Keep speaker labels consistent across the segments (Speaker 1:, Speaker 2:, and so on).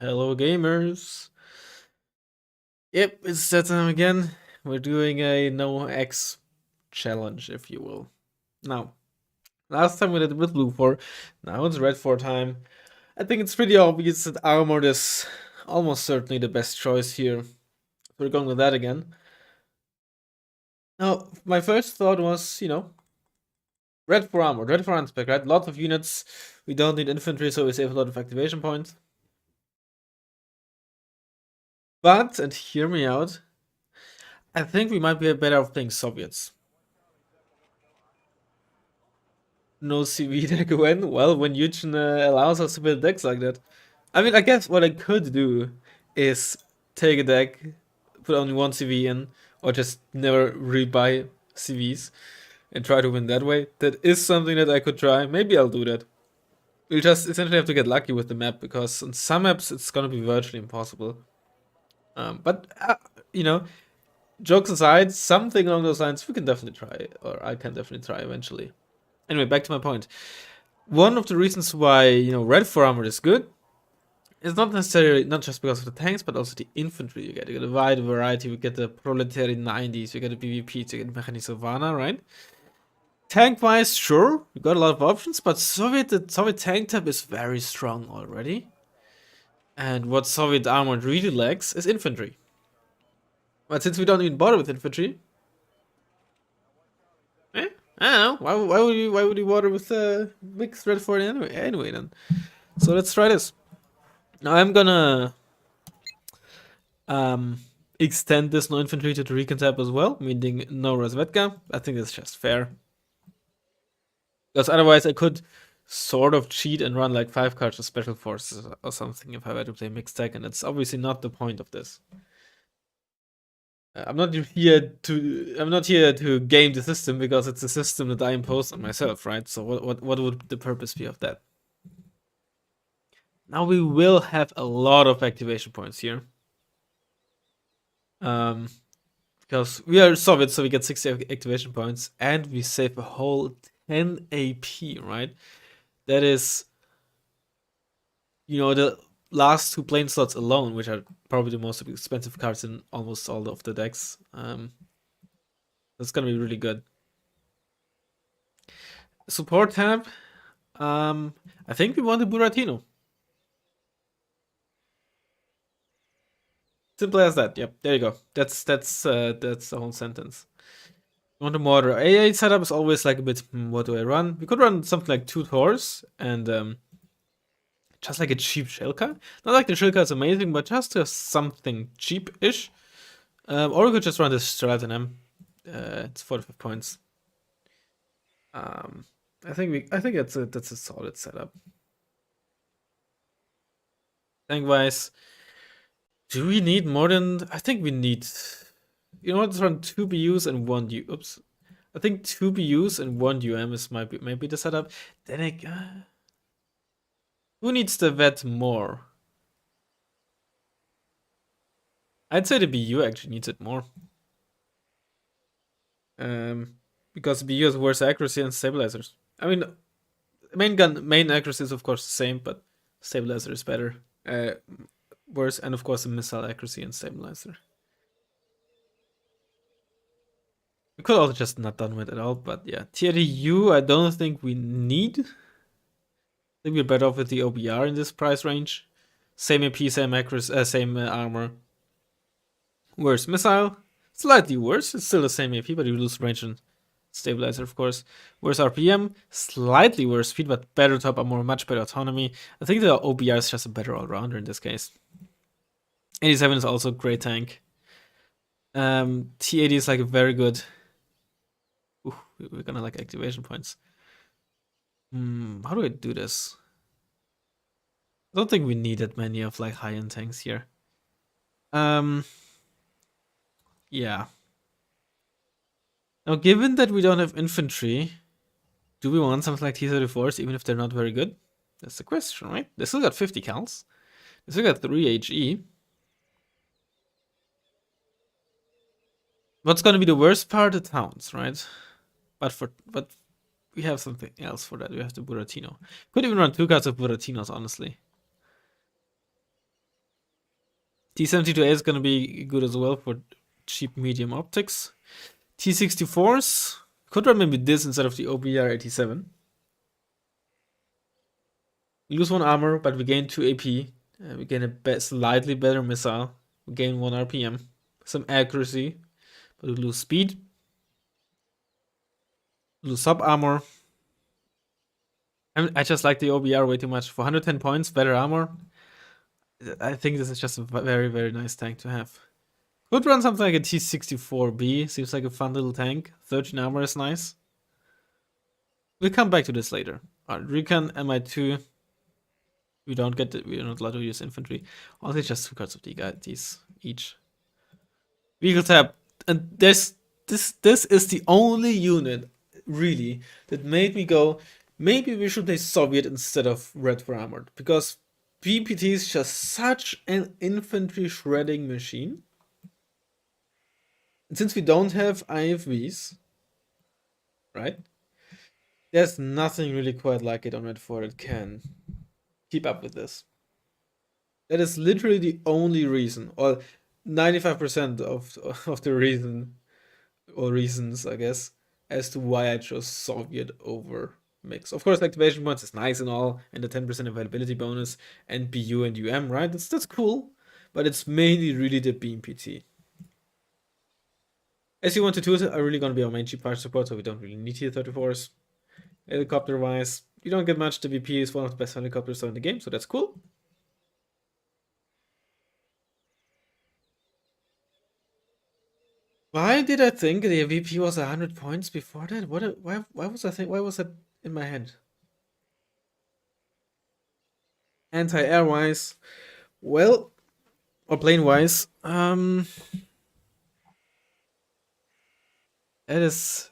Speaker 1: Hello, gamers. Yep, it's that time again. We're doing a no X challenge, if you will. Now, last time we did it with blue 4, now it's red 4 time. I think it's pretty obvious that armor is almost certainly the best choice here. We're going with that again. Now, my first thought was, red 4 armor, red 4 unspec, right? Lots of units. We don't need infantry, so we save a lot of activation points. But, and hear me out, I think we might be better off playing Soviets. No CV deck when? Well, when Eugen allows us to build decks like that. I mean, I guess what I could do is take a deck, put only one CV in, or just never rebuy CVs and try to win that way. That is something that I could try. Maybe I'll do that. We'll just essentially have to get lucky with the map because on some maps it's gonna be virtually impossible. But you know, jokes aside, something along those lines we can definitely try, or I can definitely try eventually. Anyway, back to my point. One of the reasons why red 4 armor is good is not necessarily not just because of the tanks, but also the infantry you get. You get a wide variety. You get the proletariat 90s, you get the BVPs, you get Mechanisovana, right? Tank wise, sure, you got a lot of options, but the Soviet tank type is very strong already. And what Soviet armor really lacks is infantry. But since we don't even bother with infantry, I don't know. Why would you bother with mixed red 4 anyway then? So let's try this. Now I'm gonna um, extend this no infantry to the recon tab as well, meaning no Razvedka. I think that's just fair. Because otherwise I could sort of cheat and run like 5 cards of special forces or something if I were to play mixed deck, and that's obviously not the point of this. I'm not here to game the system because it's a system that I imposed on myself, right? So what would the purpose be of that? Now we will have a lot of activation points here. Because we are Soviet, so we get 60 activation points, and we save a whole 10 AP, right? That is, the last 2 plane slots alone, which are probably the most expensive cards in almost all of the decks. That's gonna be really good. Support tab. I think we want a Buratino. Simple as that. Yep, there you go. That's the whole sentence. On the mortar, AA setup is always like a bit. What do I run? We could run something like 2 Thors and just like a cheap Shilka. Not like the Shilka is amazing, but just something cheap-ish. Or we could just run this Stratenem. It's 45 points. I think that's a solid setup. Tank wise, do we need more than? I think we need. Let's run 2 BUs and 1 U. Oops. I think 2 BUs and 1 UM is might be the setup. Then who needs the vet more? I'd say the BU actually needs it more. Because BU has worse accuracy and stabilizers. I mean, main accuracy is of course the same, but stabilizer is better. Worse, and of course the missile accuracy and stabilizer. We could also just not done with it at all, but yeah. Tier U, I don't think we need. I think we're better off with the OBR in this price range. Same AP, same accuracy, same armor. Worse missile, slightly worse. It's still the same AP, but you lose range and stabilizer, of course. Worse RPM, slightly worse speed, but better top armor, much better autonomy. I think the OBR is just a better all-rounder in this case. 87 is also a great tank. T80 is like a very good. Ooh, we're gonna like activation points. How do I do this? I don't think we need that many of like high-end tanks here. Yeah. Now, given that we don't have infantry, do we want something like T-34s even if they're not very good? That's the question, right? They still got 50 cals. They still got 3 HE. What's gonna be the worst part? The towns, right? But we have something else for that. We have the Buratino. Could even run 2 cards of Buratinos, honestly. T72A is gonna be good as well for cheap medium optics. T64s could run maybe this instead of the OBR87. We lose 1 armor, but we gain 2 AP. We gain a slightly better missile. We gain 1 RPM. Some accuracy, but we lose speed. We lose sub armor. I just like the OBR way too much. For 110 points, better armor. I think this is just a very, very nice tank to have. Could run something like a T64B. Seems like a fun little tank. 13 armor is nice. We'll come back to this later. Alright, Recon MI2. We're not allowed to use infantry. Only just 2 cards of these each. Vehicle tab. And this is the only unit, really, that made me go, maybe we should play Soviet instead of Red for Armored. Because BPT is just such an infantry shredding machine. And since we don't have IFVs, right? There's nothing really quite like it on Red 4 that can keep up with this. That is literally the only reason, or 95% of the reason, or reasons, I guess, as to why I chose Soviet over Mix. Of course, activation points is nice and all, and the 10% availability bonus, and BU and UM, right? That's cool, but it's mainly really the BMPT. SU-122 are really going to be our main cheap part support, so we don't really need tier 34s. Helicopter wise, you don't get much. The VP is one of the best helicopters in the game, so that's cool. Why did I think the VP was 100 points before that? Why was I think? Why was that in my head? Anti-air wise, well, or plane wise, it is.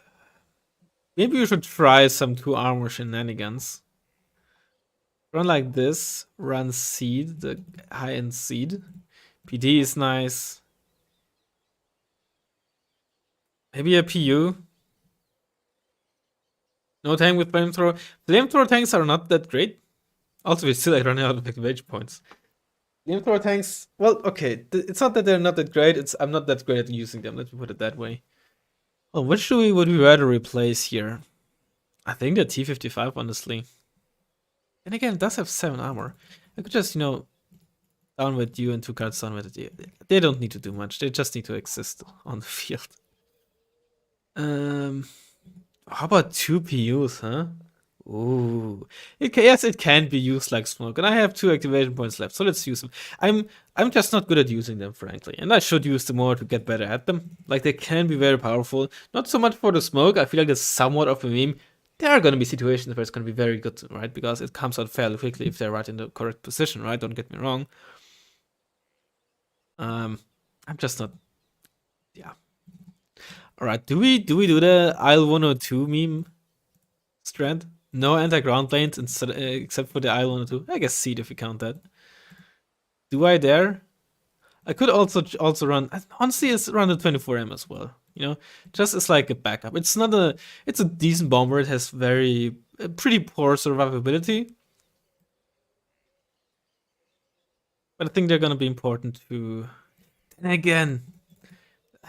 Speaker 1: Maybe you should try some 2 armor shenanigans. Run like this. Run seed, the high end seed. PD is nice. Maybe a PU. No tank with flamethrower. Flamethrower tanks are not that great. Also, we still like running out of activation points. Flamethrower tanks, well, okay. It's not that they're not that great. It's I'm not that great at using them. Let me put it that way. Well, which would we rather replace here? I think the T55, honestly. And again, it does have 7 armor. I could just, down with you and 2 cards down with you. They don't need to do much. They just need to exist on the field. How about 2 PUs, huh? Ooh, yes, it can be used like smoke, and I have 2 activation points left, so let's use them. I'm just not good at using them, frankly, and I should use them more to get better at them. Like, they can be very powerful, not so much for the smoke. I feel like that's somewhat of a meme. There are gonna be situations where it's gonna be very good, right? Because it comes out fairly quickly if they're right in the correct position, right? Don't get me wrong. I'm just not. Yeah. All right. Do we do the Isle 102 meme strand? No anti-ground planes instead, except for the Isle 102. I guess seed if you count that. Do I dare? I could also run. Honestly, it's run the 24M as well. Just as like a backup. It's not a. It's a decent bomber. It has pretty poor survivability. But I think they're gonna be important to. And again,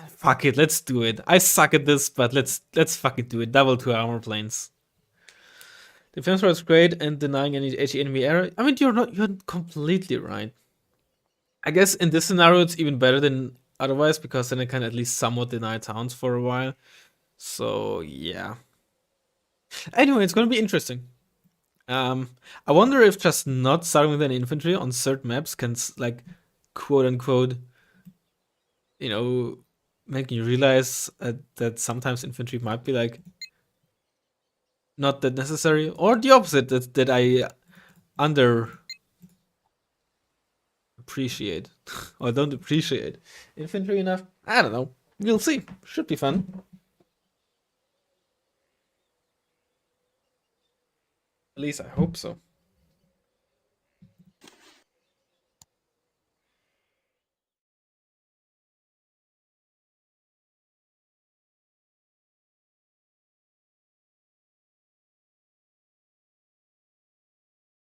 Speaker 1: fuck it. Let's do it. I suck at this, but let's fucking do it. Double 2 armor planes. Defense is great and denying any HE enemy error. I mean, you're completely right. I guess in this scenario it's even better than otherwise because then I can at least somewhat deny towns for a while. So yeah. Anyway, it's gonna be interesting. I wonder if just not starting with an infantry on certain maps can like quote unquote, make you realize that sometimes infantry might be like not that necessary, or the opposite that I under appreciate or don't appreciate infantry enough. I don't know. We'll see. Should be fun. At least I hope so.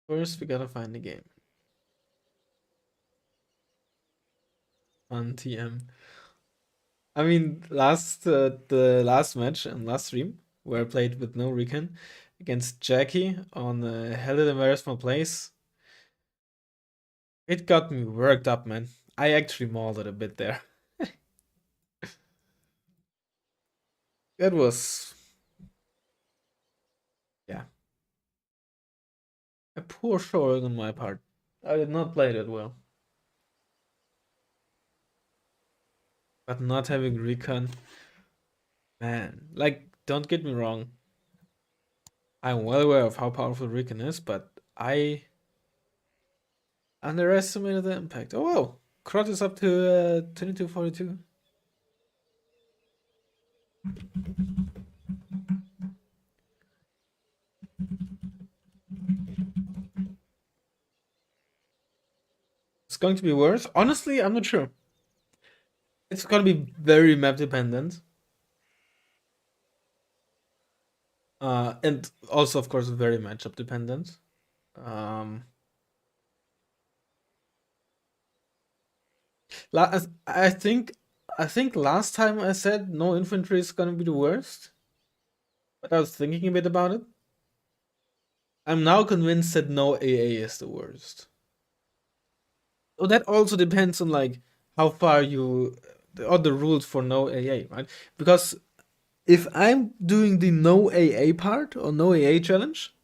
Speaker 1: First, we gotta find the game. on TM. I mean, the last match and last stream where I played with no recon against Jackie on Hell in Embarrassment Place, it got me worked up, man. I actually mauled it a bit there. That was, yeah, a poor showing on my part. I did not play that well. But not having recon, man, like, don't get me wrong. I'm well aware of how powerful recon is, but I underestimated the impact. Oh, wow. Crot is up to 2242. It's going to be worse. Honestly, I'm not sure. It's going to be very map dependent. And also, of course, very matchup dependent. Um, I think last time I said no infantry is gonna be the worst, but I was thinking a bit about it. I'm now convinced that no AA is the worst. So that also depends on like how far you or the rules for no AA, right? Because if I'm doing the no AA part or no AA challenge,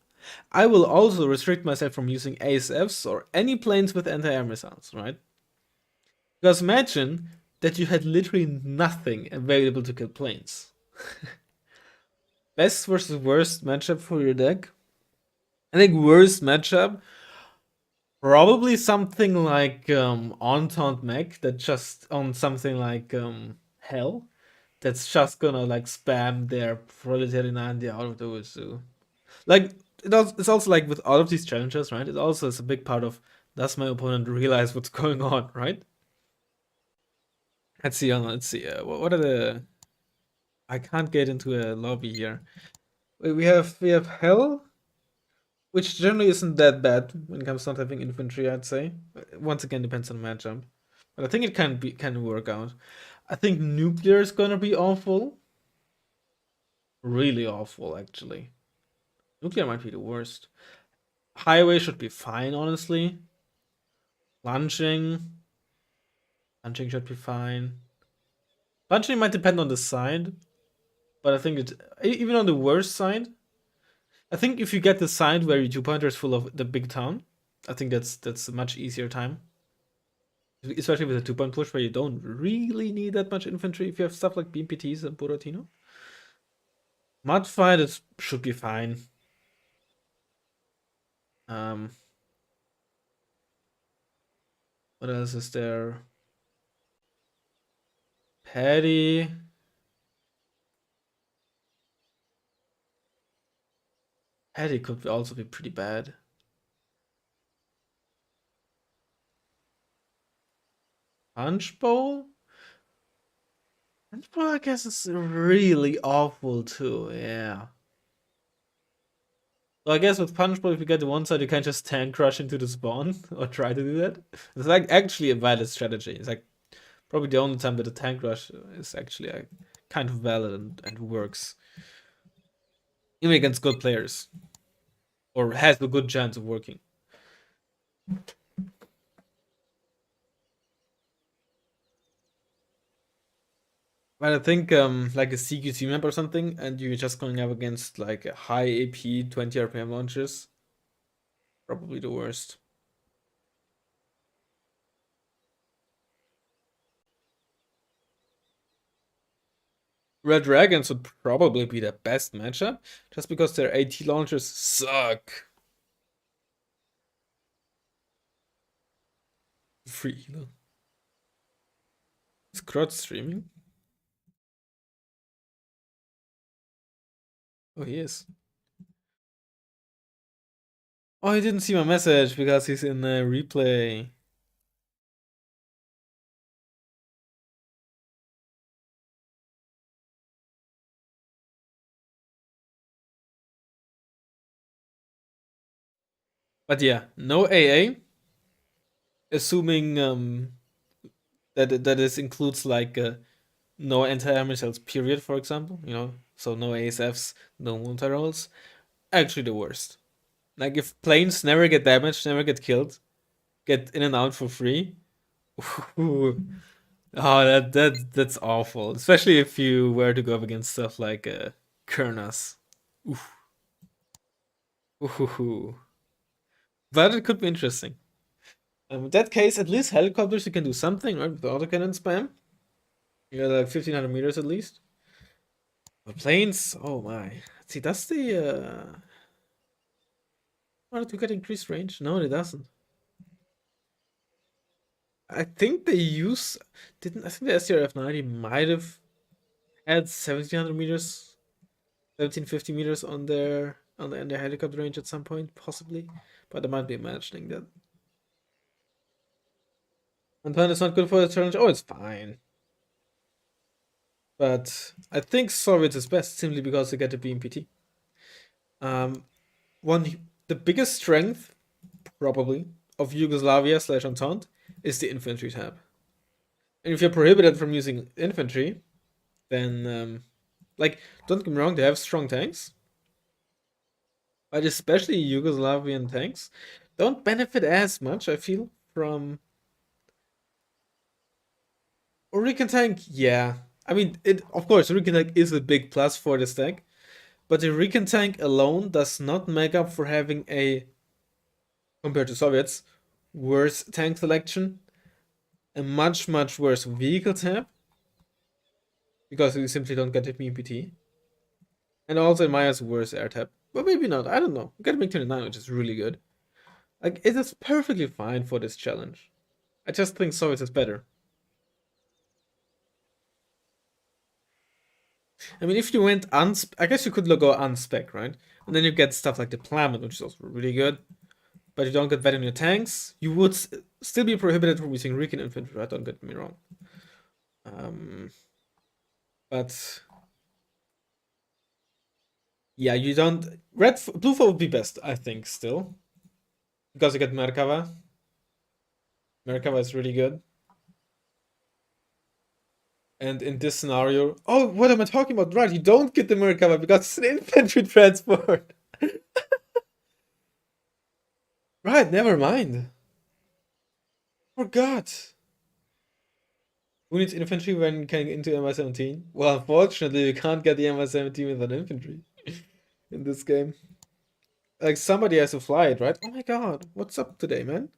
Speaker 1: I will also restrict myself from using ASFs or any planes with anti-air missiles, right? Because imagine that you had literally nothing available to kill planes. Best versus worst matchup for your deck? I think worst matchup, probably something like Entente Mech that just on something like Hell that's just gonna like spam their Proletariat 90 out of the wazoo. Like it's also like with all of these challenges, right? It also is a big part of does my opponent realize what's going on, right? Let's see. Let's see. What are the? I can't get into a lobby here. We have Hell, which generally isn't that bad when it comes to not having infantry. I'd say. Once again, depends on matchup, but I think it can work out. I think nuclear is gonna be awful, really awful actually. Nuclear might be the worst. Highway should be fine, honestly. Launching, launching should be fine. Launching might depend on the side, but I think it even on the worst side. I think if you get the side where your two pointer is full of the big town, I think that's a much easier time. Especially with a 2 point push where you don't really need that much infantry if you have stuff like BMPTs and Buratino. Mud fight should be fine. Um, what else is there? Paddy. Paddy could also be pretty bad. Punch Bowl? Punch Bowl, I guess, is really awful too, yeah. So I guess with Punch Bowl, if you get to one side, you can just tank rush into the spawn or try to do that. It's like actually a valid strategy. It's like probably the only time that a tank rush is actually kind of valid and works. Even against good players. Or has a good chance of working. But I think like a CQC map or something, and you're just going up against like a high AP 20 RPM launches. Probably the worst. Red Dragons would probably be the best matchup, just because their AT launchers suck. Free healer. Is Crot streaming? Oh, he is. Oh, he didn't see my message because he's in a replay. But yeah, no AA. Assuming that is includes like no anti-air missiles period, for example. So no ASFs, no multi-rolls. Actually, the worst. Like if planes never get damaged, never get killed, get in and out for free. Ooh. Oh, that's awful. Especially if you were to go up against stuff like Kurnas. Oof. Ooh. But it could be interesting. In that case, at least helicopters you can do something, right? With the autocannon spam. You got like 1500 meters at least. But planes, oh my. See, that's the oh, do get increased range? No, it doesn't. I think they use didn't I think the STRF-90 might have had 1700 meters, 1750 meters on their helicopter range at some point, possibly. But I might be imagining that. Antoine is not good for the challenge. Oh, it's fine. But I think Soviet is best simply because they get the BMPT. Um, the biggest strength probably of Yugoslavia slash Entente is the infantry tab. And if you're prohibited from using infantry, then like don't get me wrong, they have strong tanks, but especially Yugoslavian tanks don't benefit as much. I feel from Hurricane tank. Yeah, I mean it. Of course, Hurricane tank is a big plus for this deck, but the Hurricane tank alone does not make up for having a compared to Soviets worse tank selection, a much worse vehicle tab because you simply don't get the BMPT. And also in Maya's worse air tap. But maybe not. I don't know. You got MiG-29, which is really good. Like, it is perfectly fine for this challenge. I just think Soviet is better. I mean, if you went I guess you could go unspec, right? And then you get stuff like the Plummet, which is also really good. But you don't get that in your tanks. You would still be prohibited from using Recon Infantry, right? Don't get me wrong. Um, but yeah, you don't. Blue 4 would be best, I think, still. Because you get Merkava. Merkava is really good. And in this scenario, oh, what am I talking about? Right, you don't get the Merkava because it's an infantry transport. Right, never mind. Forgot. Who needs infantry when can get into MI-17? Well, unfortunately, you can't get the MI-17 with an infantry in this game. Like, somebody has to fly it, right? Oh my god, what's up today, man?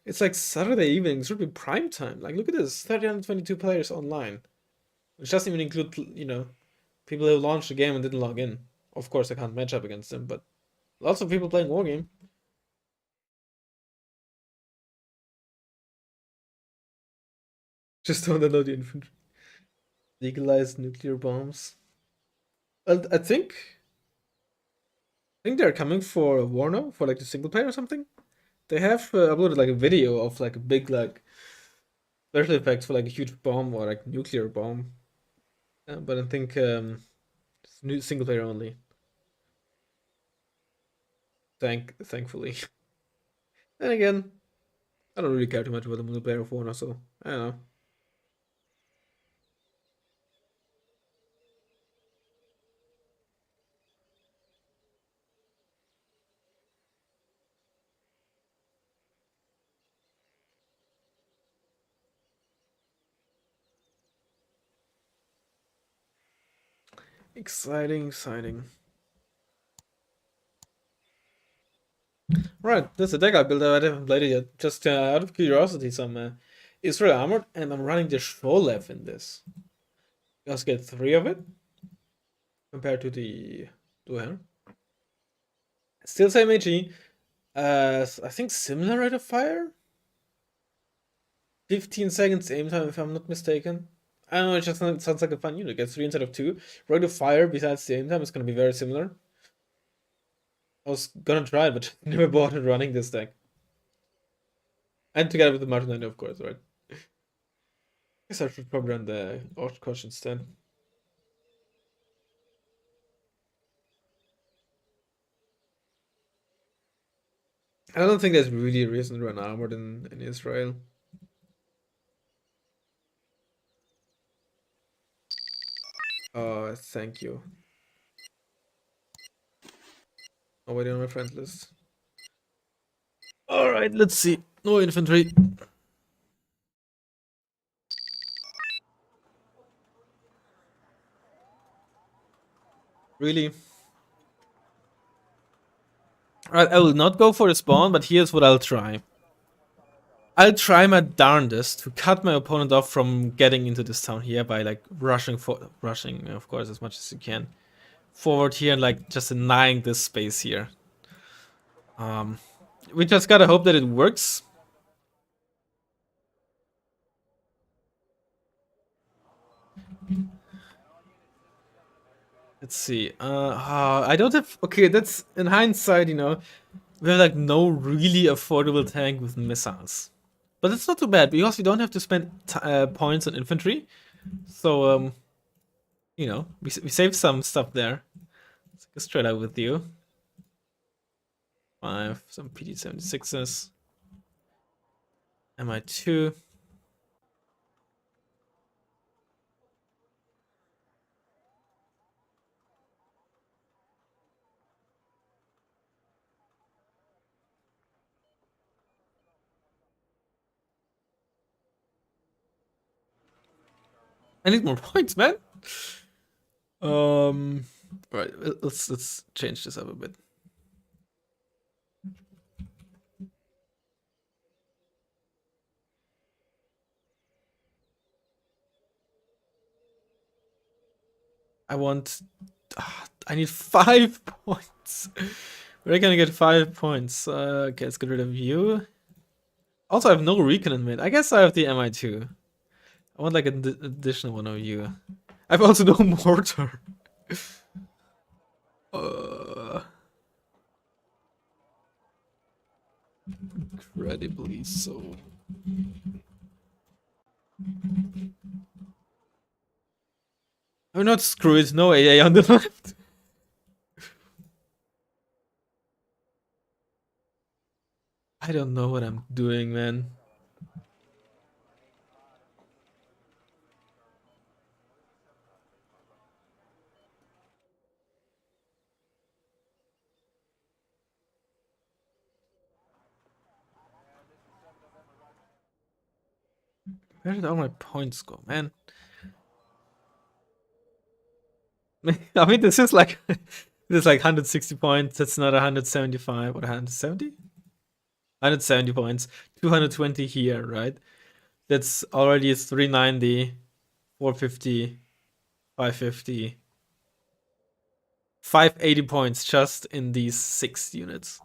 Speaker 1: It's like Saturday evening, it should be prime time. Like, look at this, 322 players online. Which doesn't even include, people who launched the game and didn't log in. Of course, I can't match up against them, but lots of people playing Wargame. Just don't allow the infantry. Legalize nuclear bombs. Well, I think they're coming for Warno for like the single player or something. They have uploaded like a video of like a big like special effects for like a huge bomb or like nuclear bomb. But I think it's new single player only. Thankfully. Then again, I don't really care too much about the multiplayer of Warno, so I don't know. Exciting, exciting. Right, that's a deck I built. I haven't played it yet. Just out of curiosity, some Israel Armored, and I'm running the Sholev in this. Just get 3 of it compared to the Duher. Still same AG. I think similar rate of fire. 15 seconds aim time, if I'm not mistaken. I don't know. It just sounds like a fun unit. Get 3 instead of 2. Rate of fire besides the aim time is gonna be very similar. I was gonna try it, but never bothered running this deck. And together with the Martin, of course, right? Guess I should probably run the Oshkosh instead. I don't think there's really a reason to run armored in Israel. Thank you. Nobody on my friend list. Alright, let's see. No infantry. Really? Alright, I will not go for the spawn, but here's what I'll try. I'll try my darndest to cut my opponent off from getting into this town here by like rushing, of course, as much as you can forward here and like just denying this space here. We just gotta hope that it works. Let's see. I don't have. Okay, that's in hindsight, you know, we have like no really affordable tank with missiles, but it's not too bad because we don't have to spend points on infantry. So you know, we save some stuff there. Let's go straight out with you. 5, some PD-76s, MI2. I need more points, man. Right, let's change this up a bit. I want. I need 5 points. We're gonna get 5 points. Okay, let's get rid of you. Also, I have no recon in mid. I guess I have the MI2. I want like an additional one of you. I have also no mortar. Incredibly so. I'm not screwed. No AA on the left. I don't know what I'm doing, man. Where did all my points go, man? I mean, this is like 160 points. That's not 175 or 170. 170 points. 220 here, right? That's already 390, 450, 550, 580 points just in these 6 units.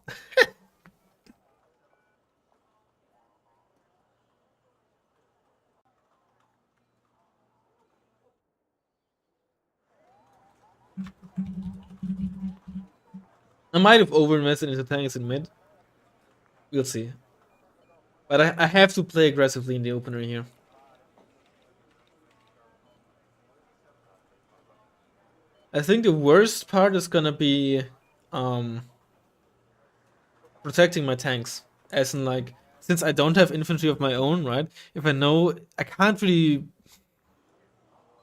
Speaker 1: I might have over-invested into tanks in mid. We'll see. But I have to play aggressively in the opener here. I think the worst part is gonna be protecting my tanks. As in, like, since I don't have infantry of my own, right? If I know, I can't really.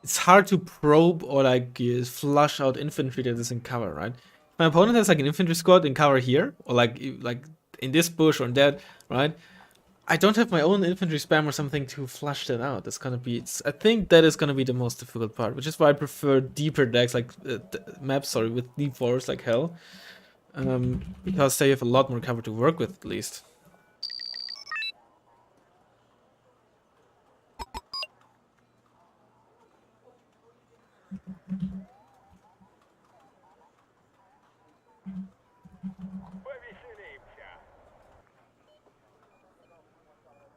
Speaker 1: It's hard to probe or like flush out infantry that is in cover, right? My opponent has like an infantry squad in cover here, or like in this bush or in that, right? I don't have my own infantry spam or something to flush that out. That's gonna be. I think that is gonna be the most difficult part, which is why I prefer deeper decks, like maps. Sorry, with deep forests like hell, because they have a lot more cover to work with at least.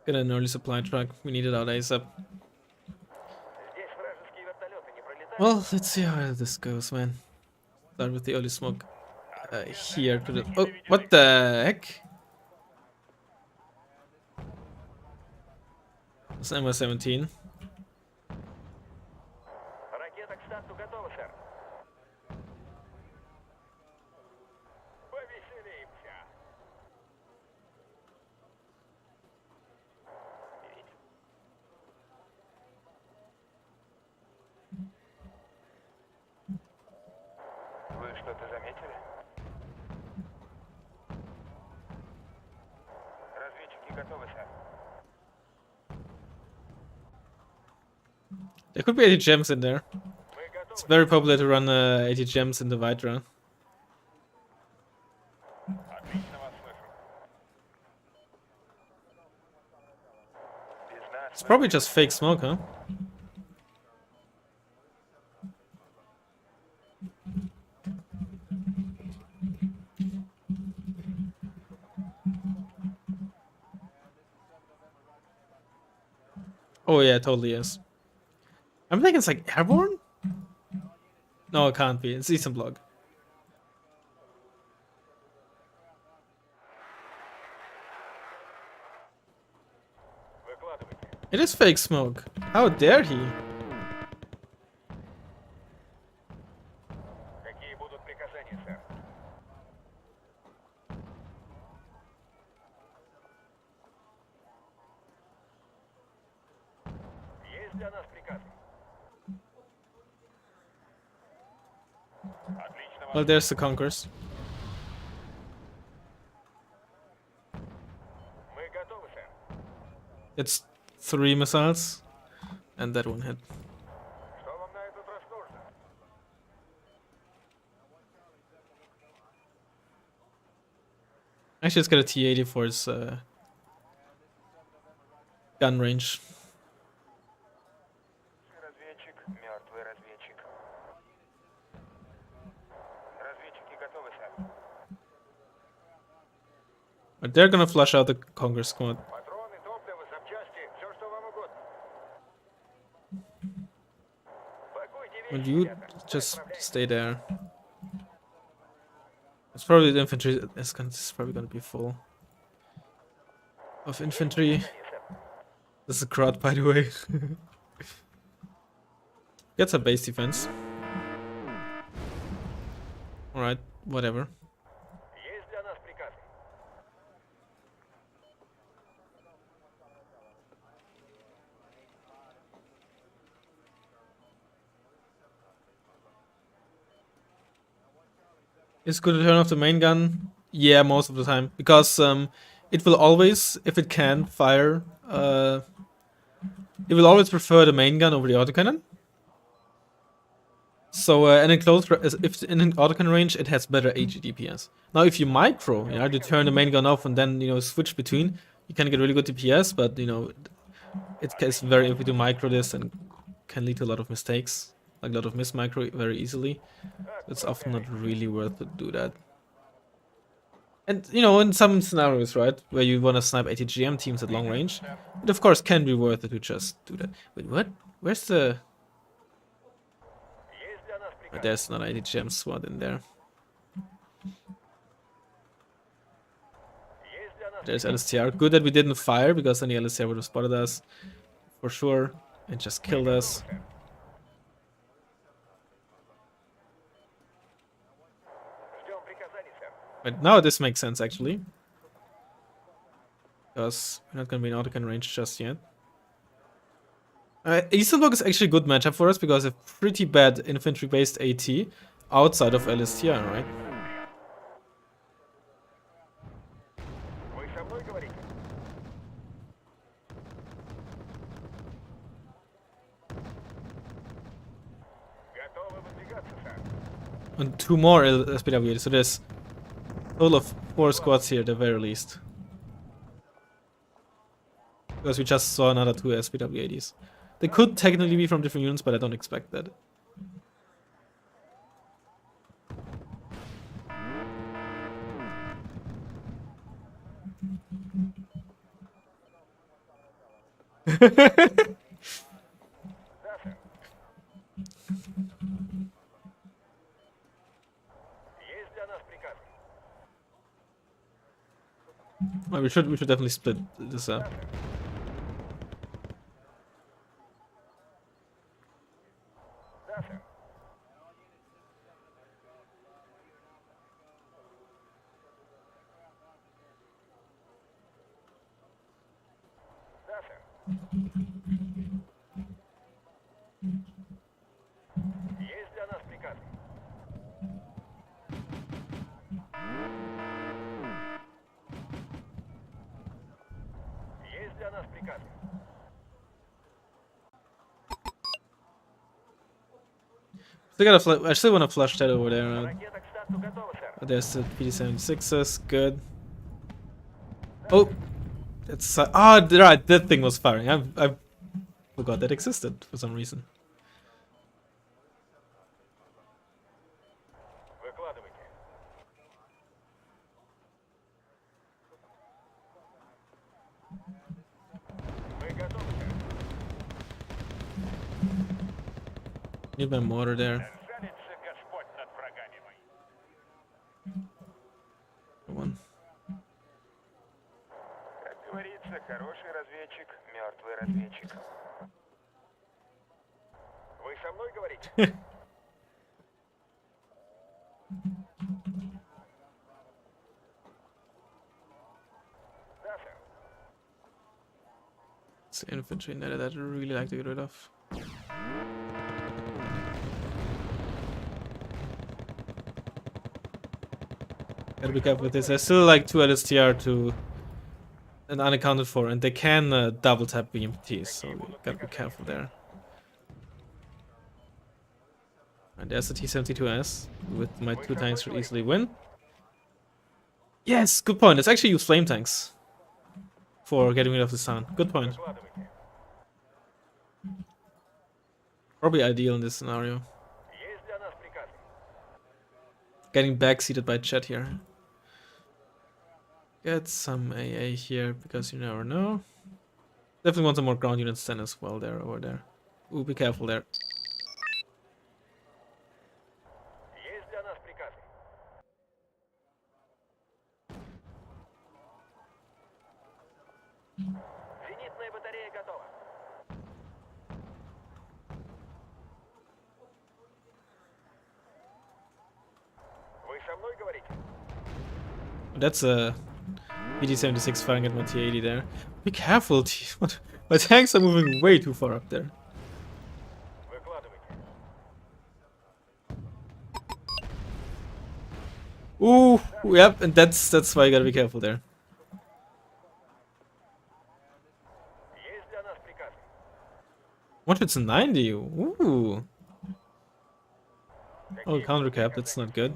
Speaker 1: Get an early supply truck. We need it out ASAP. Well, let's see how this goes, man. Start with the early smoke here to the. Oh, what the heck? It's MI-17.
Speaker 2: Вы что-то заметили? Разведчики готовы, сэр.
Speaker 1: There could be 80 gems in there.
Speaker 2: Мы
Speaker 1: It's
Speaker 2: готовы.
Speaker 1: very popular to run 80 gems in the Vitra.
Speaker 2: Отлично вас слышу. Без нас
Speaker 1: It's
Speaker 2: вы
Speaker 1: probably just fake smoke, huh? Oh yeah, it totally is. I'm thinking it's like airborne? No, it can't be. It's Eastern Bloc.
Speaker 2: выкладывайте.
Speaker 1: It is fake smoke. How dare he?
Speaker 2: Какие будут приказания, сэр? Есть для нас приказы? Отлично вас.
Speaker 1: Well, there's the Conquerors.
Speaker 2: Мы готовы, сэр.
Speaker 1: It's 3 missiles. And that one hit.
Speaker 2: Что вам на этот раз нужно?
Speaker 1: Actually, it's got a T-80 for its gun range.
Speaker 2: Разведчик, мертвый разведчик. Разведчики готовы, сэр.
Speaker 1: But they're gonna flush out the Conqueror squad.
Speaker 2: Патроны, топливо, запчасти, все, что вам угодно. Пакуйте
Speaker 1: And
Speaker 2: вещи,
Speaker 1: you
Speaker 2: ребята.
Speaker 1: just stay there. It's probably the infantry. It's probably gonna be full of infantry. This is a crowd, by the way. Gets a base defense. Alright, whatever.
Speaker 2: Есть для нас приказы?
Speaker 1: It's good to turn off the main gun. Yeah, most of the time, because it will always, if it can, fire. It will always prefer the main gun over the autocannon. So, and in close, if in an autocannon range, it has better HE DPS. Now, if you micro, you turn the main gun off and then switch between, you can get really good DPS. But it's very easy to micro this and can lead to a lot of mistakes, like a lot of miss micro very easily. It's often not really worth it to do that. And in some scenarios, right, where you want to snipe ATGM teams at long range, it of course can be worth it to just do that. Wait, what? Where's the?
Speaker 2: Есть для нас
Speaker 1: Oh,
Speaker 2: приказы?
Speaker 1: there's not ATGM squad in there.
Speaker 2: Есть для нас
Speaker 1: There's LSTR. Good that we didn't fire, because then the LSTR would have spotted us for sure and just killed us.
Speaker 2: Ждем приказаний, сэр.
Speaker 1: But now this makes sense actually, because we're not gonna be in autocannon range just yet. Eastern Bloc is actually a good matchup for us because a pretty bad infantry-based AT outside of LSTR, right?
Speaker 2: Вы со мной говорите? Готовы выдвигаться, сэр.
Speaker 1: And 2 more SPW, so there's a total of 4 squads here at the very least. Because we just saw another 2 SPW-80s. They could technically be from different units, but I don't expect that.
Speaker 2: Да, сэр. Есть для нас приказы?
Speaker 1: Well, we should definitely split this up.
Speaker 2: Да, сэр. Да, сэр. Есть для нас приказы?
Speaker 1: I still want to flush that over there.
Speaker 2: Ракета к старту готова, сэр.
Speaker 1: But there's the PD-76s. Good. Oh, that's right. That thing was firing. I forgot that existed for some reason.
Speaker 2: Выкладывайте. Мы готовы, сэр.
Speaker 1: Need my mortar there.
Speaker 2: Жалится Господь над врагами моими.
Speaker 1: Come on.
Speaker 2: Как говорится, хороший разведчик, мертвый разведчик. Вы со мной говорите? Да, сэр.
Speaker 1: It's infantry net that I'd really like to get rid of. Gotta be careful with this. There's still like 2 LSTR to and unaccounted for, and they can double tap BMPs, so we gotta be careful there. And there's the T-72S. With my 2 tanks should easily win. Yes, good point. Let's actually use flame tanks for getting rid of the sun. Good point.
Speaker 2: Выкладывайте.
Speaker 1: Probably ideal in this scenario.
Speaker 2: Есть для нас приказы.
Speaker 1: Getting backseated by Chet here. Get some AA here because you never know. Definitely want some more ground units then as well there over there. Ooh, be careful there.
Speaker 2: Есть для нас приказы. Зенитная батарея готова. Вы со мной говорите?
Speaker 1: That's a BD-76 firing at my T-80 there. Be careful, my tanks are moving way too far up there.
Speaker 2: Выкладывайте.
Speaker 1: Ooh, yep, and that's why you gotta be careful there.
Speaker 2: Есть для нас приказы.
Speaker 1: What if it's a 90? Ooh. Oh, counter cap, that's not good.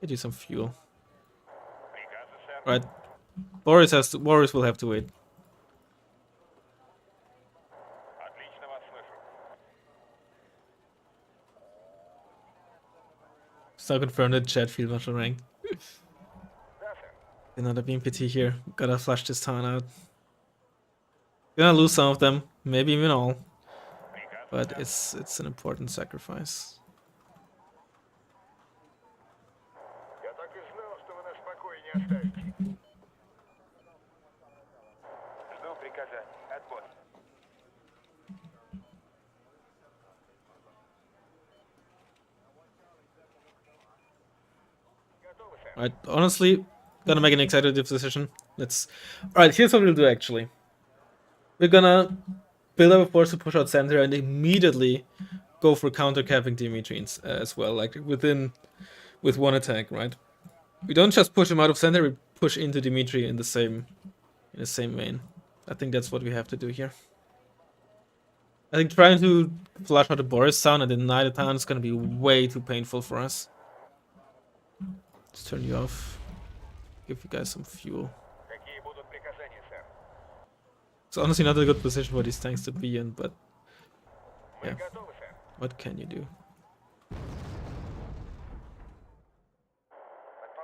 Speaker 1: Get you some fuel.
Speaker 2: Приказы, сэр.
Speaker 1: Right. Boris will have to wait.
Speaker 2: Отлично вас слышу.
Speaker 1: It's now confirmed that Chet field marshal rank.
Speaker 2: Да, сэр.
Speaker 1: Another BMPT here. Gotta flush this town out. Gonna lose some of them, maybe even all.
Speaker 2: Приказы,
Speaker 1: But
Speaker 2: сэр.
Speaker 1: it's an important sacrifice.
Speaker 2: Я так и знал, что вы нас в покое не оставите. Жду приказаний. Отбой. Готовы, сэр.
Speaker 1: Right, honestly, gonna make an executive decision. Alright, here's what we'll do actually. We're gonna build up a force to push out center and immediately go for counter capping Dimitrians as well, like with one attack, right? We don't just push him out of center, we push into Dimitri in the same vein. I think that's what we have to do here. I think trying to flush out the Boris sound and deny the town is gonna be way too painful for us. Let's turn you off. Give you guys some fuel.
Speaker 2: Какие будут приказания, сэр?
Speaker 1: It's honestly not a good position for these tanks to be in, but
Speaker 2: Мы
Speaker 1: Yeah.
Speaker 2: готовы, сэр.
Speaker 1: what can you do?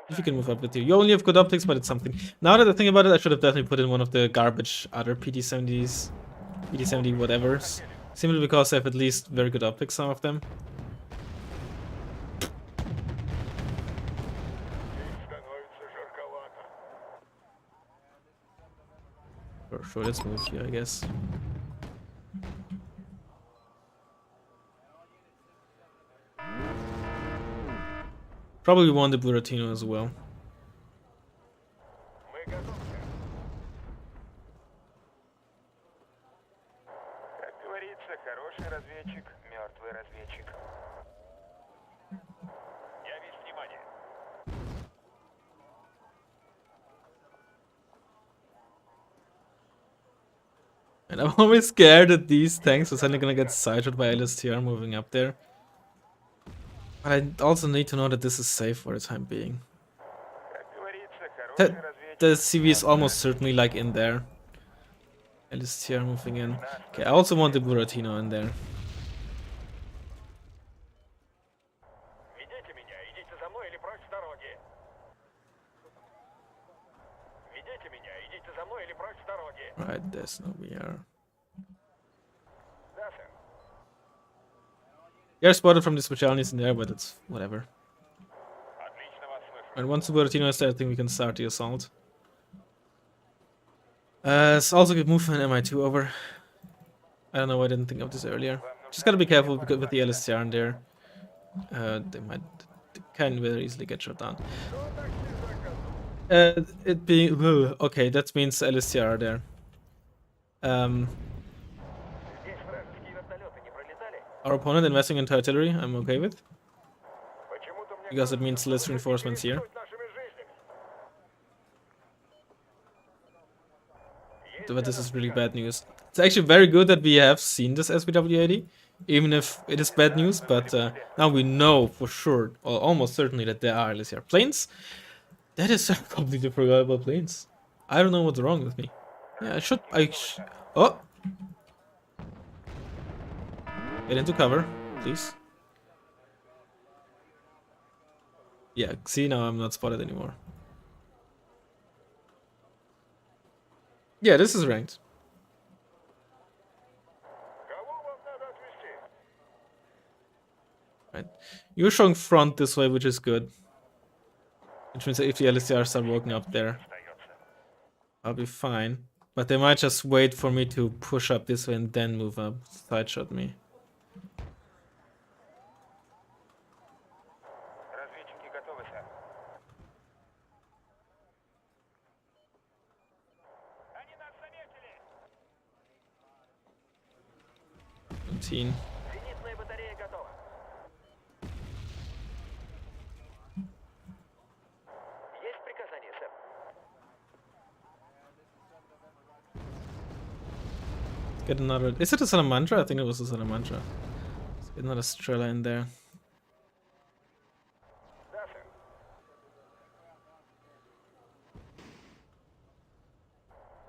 Speaker 1: If you can move up with you. You only have good optics, but it's something. Now that I think about it, I should have definitely put in one of the garbage other PD-70s, PD-70 whatevers. Simply because they have at least very good optics, some of them.
Speaker 2: Становится жарковато.
Speaker 1: Sure, let's move here, I guess. Probably want the Buratino as well.
Speaker 2: Мы готовы, сэр. Как говорится, хороший разведчик, мертвый разведчик. Я весь внимание.
Speaker 1: And I'm always scared that these tanks are suddenly gonna get sighted by LSTR moving up there. But I also need to know that this is safe for the time being. The, the CV is almost certainly like in there. LSTR moving in. Okay, I also want the Buratino in there.
Speaker 2: Ведите меня, идите за мной или прочь с дороги. Ведите меня, идите за мной или прочь с дороги.
Speaker 1: Right, there's no VR.
Speaker 2: Да, сэр.
Speaker 1: You're spotted from the specialities in there, but it's whatever.
Speaker 2: Отлично вас слышу.
Speaker 1: And once the Buratino is there, I think we can start the assault. It's also good move an MI2 over. I don't know why I didn't think of this earlier. Just gotta be careful because with the LSTR in there. They can very easily get shot down. It being okay, that means LSTR are there.
Speaker 2: Здесь вражеские вертолеты не пролетали?
Speaker 1: Our opponent investing into artillery, I'm okay with.
Speaker 2: Почему-то мне
Speaker 1: Because it
Speaker 2: кажется,
Speaker 1: means
Speaker 2: что
Speaker 1: less
Speaker 2: вы
Speaker 1: reinforcements here.
Speaker 2: рискуете нашими жизнями. Есть
Speaker 1: But this
Speaker 2: для
Speaker 1: is
Speaker 2: нас
Speaker 1: really
Speaker 2: приказ?
Speaker 1: bad news. It's actually very good that we have seen this SPW-80, even if it is bad news, but now we know for sure, or almost certainly, that there are LSR planes. That is completely forgettable planes. I don't know what's wrong with me. Yeah, oh! Get into cover, please. Yeah, see, now I'm not spotted anymore. Yeah, this is ranked.
Speaker 2: Кого вам надо отвезти?
Speaker 1: Right. You're showing front this way, which is good. Which means that if the LSTR start working up there, I'll be fine. But they might just wait for me to push up this way and then move up, side shot me.
Speaker 2: Разведчики готовы, сэр. Они нас заметили!
Speaker 1: 17.
Speaker 2: Зенитная батарея готова. Есть приказание, сэр?
Speaker 1: Get another. Is it a Salamantra? I think it was a Salamantra. Let's get another Strela in there.
Speaker 2: Да, сэр.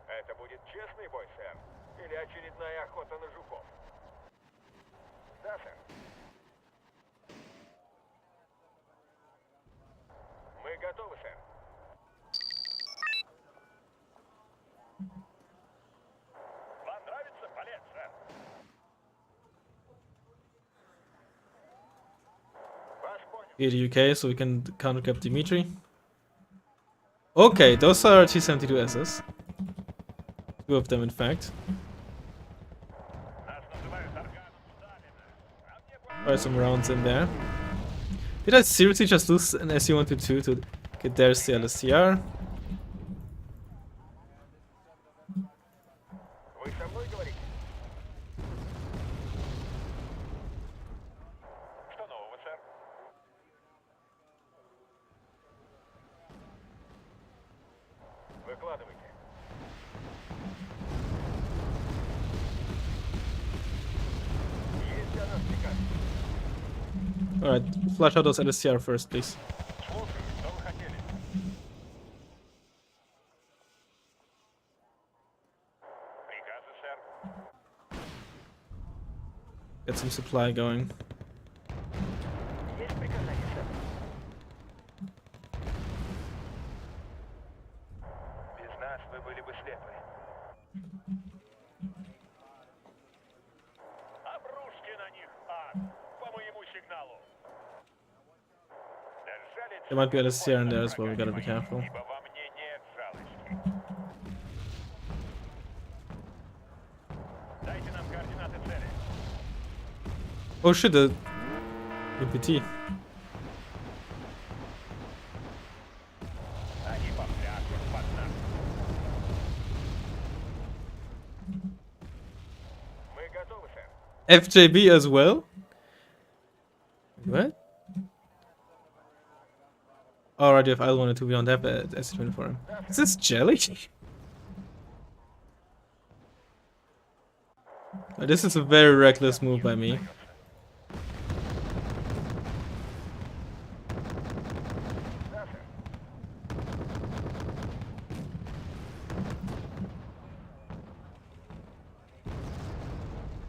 Speaker 2: Это будет честный бой, сэр? Или очередная охота на жуков? Да, сэр. Мы готовы, сэр. Вам нравится полет, сэр? Вас понял.
Speaker 1: Here the UK, so we can countercap Dimitri. Okay, those are T-72Ss. Two of them, in fact.
Speaker 2: Нас называют органом Сталина. А мне
Speaker 1: Fire some rounds in there. Did I seriously just lose an SU-122 to get there's the LSTR?
Speaker 2: Вы со мной говорите? Что нового, сэр? Выкладывайте. Есть для нас приказ.
Speaker 1: Alright, flash out those LSTR first, please.
Speaker 2: Слушаю, что вы хотели? Приказы, сэр.
Speaker 1: Get some supply going.
Speaker 2: Есть приказание, сэр. Без нас вы были бы слепы. Обрушьте на них ад по моему сигналу. Держали
Speaker 1: There might be LSTR in there as well, we gotta be careful.
Speaker 2: ибо во мне нет жалости. Дайте нам координаты цели.
Speaker 1: Oh shit, the UPT.
Speaker 2: Они попляшут под нас. Мы готовы, сэр.
Speaker 1: FJB as well? What? Alright, you have L1 we don't have S20 for him. Is this jelly? This is a very reckless move by me.
Speaker 2: Да, сэр.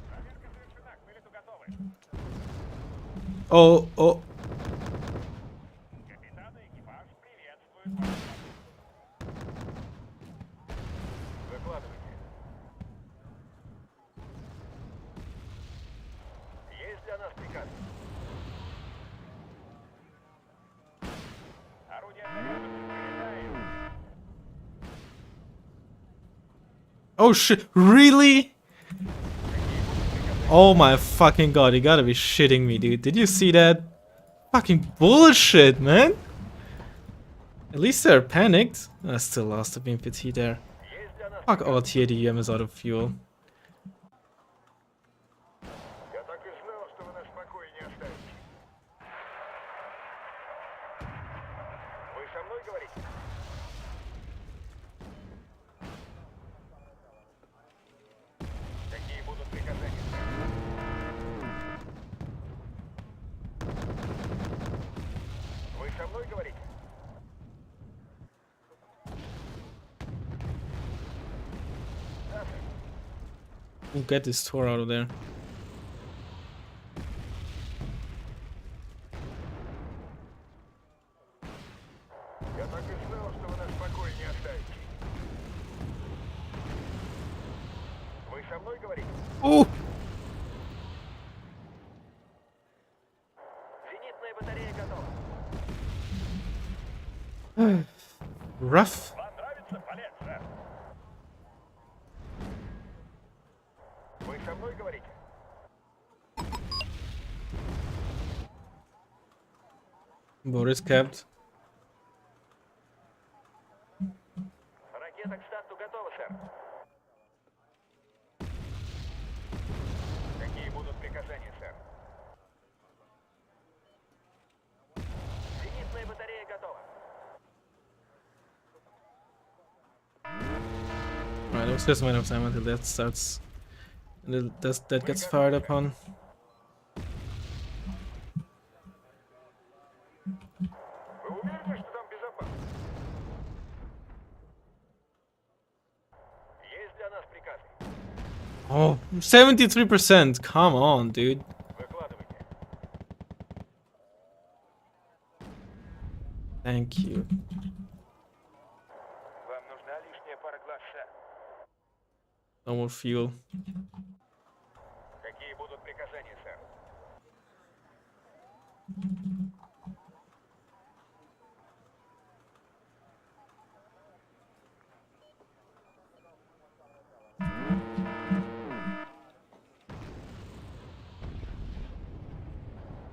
Speaker 2: Проверка завершена. К вылету готовы.
Speaker 1: Oh, oh.
Speaker 2: Капитан и экипаж приветствуют вас. Выкладывайте. Есть для нас приказ? Орудие заряжено. Вылетаем.
Speaker 1: Oh shit, really? Oh my fucking god, you gotta be shitting me, dude. Did you see that? Fucking bullshit, man. At least they're panicked. I still lost the beam fatigue there.
Speaker 2: Есть для нас
Speaker 1: Fuck all TADM is out of fuel.
Speaker 2: Я так и знал, что вы нас в покое не оставите. Вы со мной говорите? Какие будут приказания? Вы со мной говорите? Да, сэр.
Speaker 1: We'll get this tour out of there.
Speaker 2: Я так и знал, что вы нас в покое не оставите. Вы со мной говорите?
Speaker 1: Oh!
Speaker 2: Зенитная батарея готова.
Speaker 1: Rough.
Speaker 2: Вам нравится полет, сэр? Вы со мной говорите?
Speaker 1: Board is kept.
Speaker 2: Ракета к старту готова, сэр. Какие будут приказания, сэр? Зенитная батарея готова.
Speaker 1: Alright, it was just a matter of time until that starts. That gets fired upon.
Speaker 2: Вы уверены, что там безопасно? Есть для нас приказы.
Speaker 1: Oh, 73%. Come on, dude.
Speaker 2: Выкладывайте.
Speaker 1: Thank you.
Speaker 2: Вам нужна лишняя пара глаз, сэр.
Speaker 1: No more fuel.
Speaker 2: Какие будут приказания, сэр?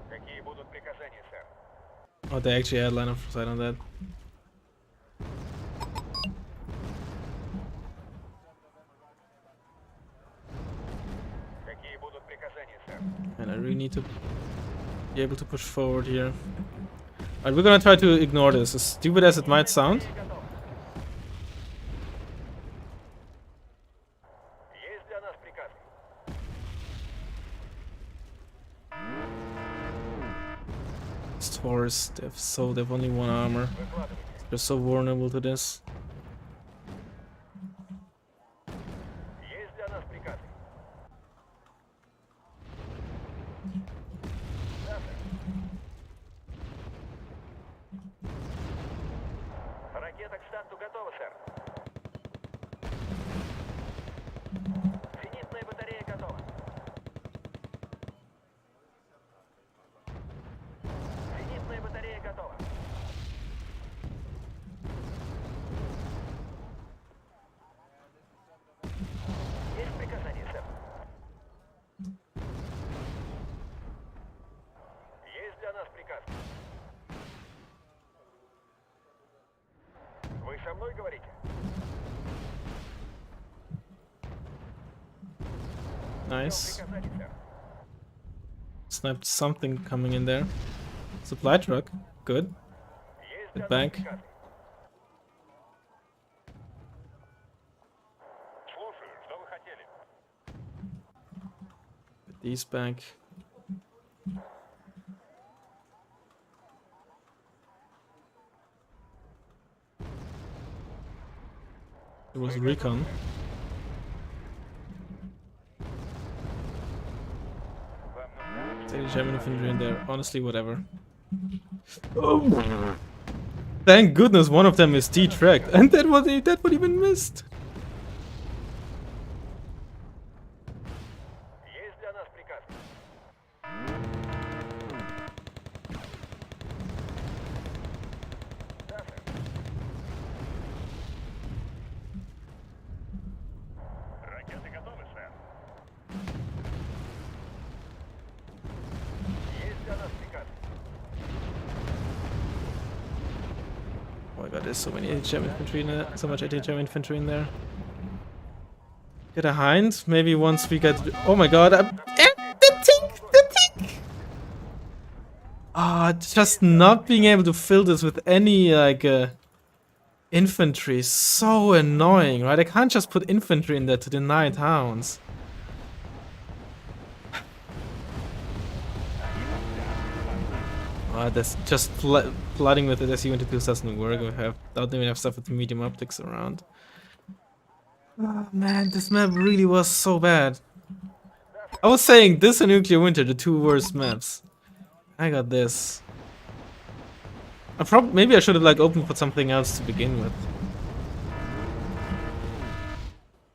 Speaker 2: Какие будут приказания, сэр?
Speaker 1: Oh, they actually had line of sight on that.
Speaker 2: Какие будут приказания, сэр?
Speaker 1: And I really need to be able to push forward here. Alright, we're gonna try to ignore this, as stupid as it might sound.
Speaker 2: Готово. Есть для нас приказы.
Speaker 1: These Taurus, they've only one armor.
Speaker 2: Выкладывайте.
Speaker 1: They're so vulnerable to this.
Speaker 2: Есть для нас приказы. Да, сэр. Ракета к старту готова, сэр. Зенитная батарея готова. Зенитная батарея готова. Есть приказание, сэр. Есть для нас приказ. Вы со мной говорите?
Speaker 1: Nice.
Speaker 2: Приказание, сэр.
Speaker 1: Sniped something coming in there. Supply truck. Good.
Speaker 2: Есть
Speaker 1: Get
Speaker 2: для нас
Speaker 1: back.
Speaker 2: приказы. Слушаю, что вы хотели?
Speaker 1: These back. There was recon. Any German infantry in there. Honestly, whatever. Oh. Thank goodness one of them is detracked, and that one even missed.
Speaker 2: Есть для нас приказ? Да, сэр. Ракеты готовы, сэр. Есть для нас приказ?
Speaker 1: Oh my god, there's so many German infantry in there. So much anti-German infantry in there. Get a hind. Maybe once we get. Oh my god! The tank. Ah, just not being able to fill this with any like infantry is so annoying, right? I can't just put infantry in there to deny towns. That's just flooding with it as you into doesn't work. Don't even have stuff with medium optics around. Oh man, this map really was so bad. I was saying this and Nuclear Winter, the two worst maps. I got this. Maybe I should have like opened for something else to begin with.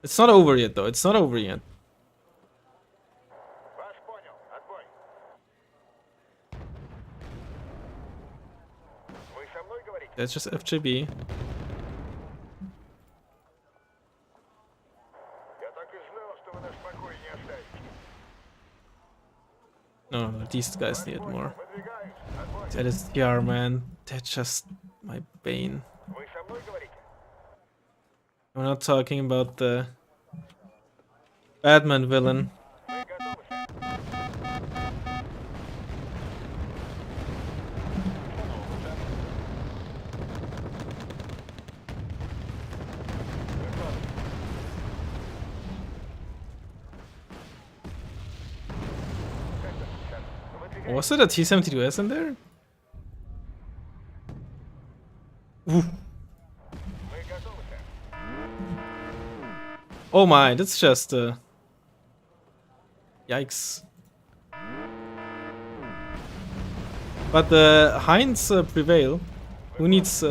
Speaker 1: It's not over yet though. It's not over yet.
Speaker 2: Вас понял. Отбой. Вы со мной говорите?
Speaker 1: That's just FJB.
Speaker 2: Я так и знал, что вы нас в покое не оставите.
Speaker 1: No, these guys need more.
Speaker 2: Выдвигаюсь. Отбой.
Speaker 1: That is TR, man. That's just my bane.
Speaker 2: Вы со мной говорите?
Speaker 1: I'm not talking about the Razzmann villain.
Speaker 2: Мы готовы, сэр.
Speaker 1: Was it a T-72S in there? Ooh.
Speaker 2: Мы готовы, сэр.
Speaker 1: Oh my, that's just yikes. But the Hinds prevail. Who needs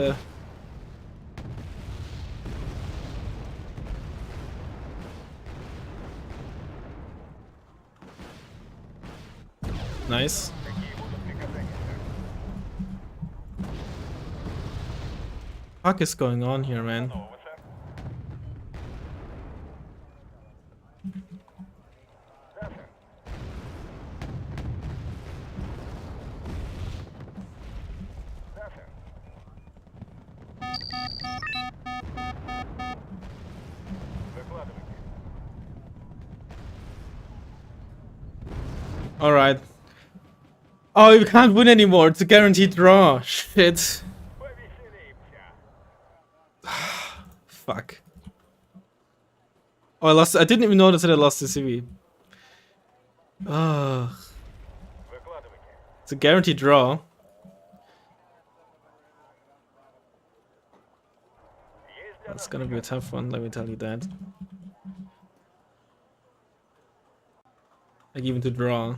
Speaker 1: nice.
Speaker 2: Какие будут приказания, сэр?
Speaker 1: Fuck is going on here, man?
Speaker 2: Нового, сэр. Да, сэр. Да, сэр. Выкладывайте.
Speaker 1: Alright. Oh, you can't win anymore. It's a guaranteed draw. Shit.
Speaker 2: Повеселимся.
Speaker 1: Fuck. Oh, I lost. I didn't even notice that I lost the CV. Ugh.
Speaker 2: Выкладывайте.
Speaker 1: It's a guaranteed draw.
Speaker 2: Есть для
Speaker 1: That's
Speaker 2: нас
Speaker 1: gonna be a tough one, let me tell you that. Like, even to draw.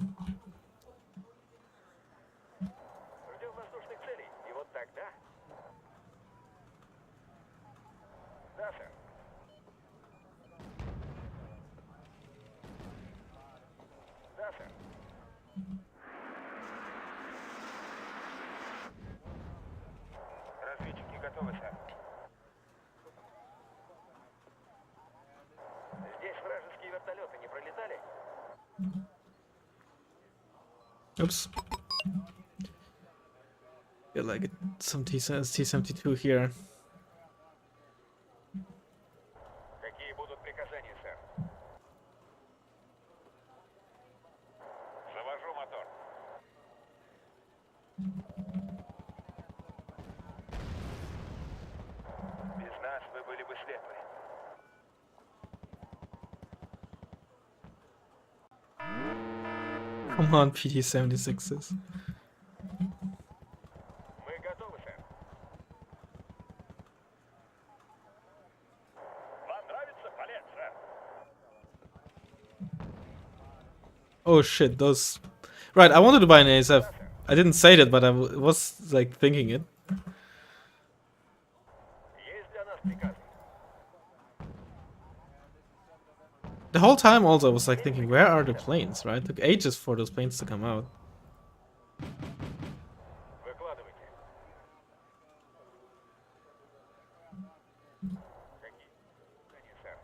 Speaker 2: Ждем воздушных целей. И вот тогда... Да, сэр. Да, сэр. Разведчики готовы, сэр. Здесь вражеские вертолеты не пролетали?
Speaker 1: Oops. Feel like some T-72 here.
Speaker 2: Какие будут приказания, сэр? Завожу мотор. Без нас вы были бы слепы.
Speaker 1: Come on, PD-76s.
Speaker 2: Мы готовы, сэр. Вам нравится полет, сэр?
Speaker 1: Oh shit, those... Right, I wanted to buy an ASF. I didn't say that, but I was, like, thinking it.
Speaker 2: Есть для нас приказы.
Speaker 1: The whole time also I was, like, thinking, where are the planes, right? It took ages for those planes to come out.
Speaker 2: Выкладывайте. Какие? Нет, сэр.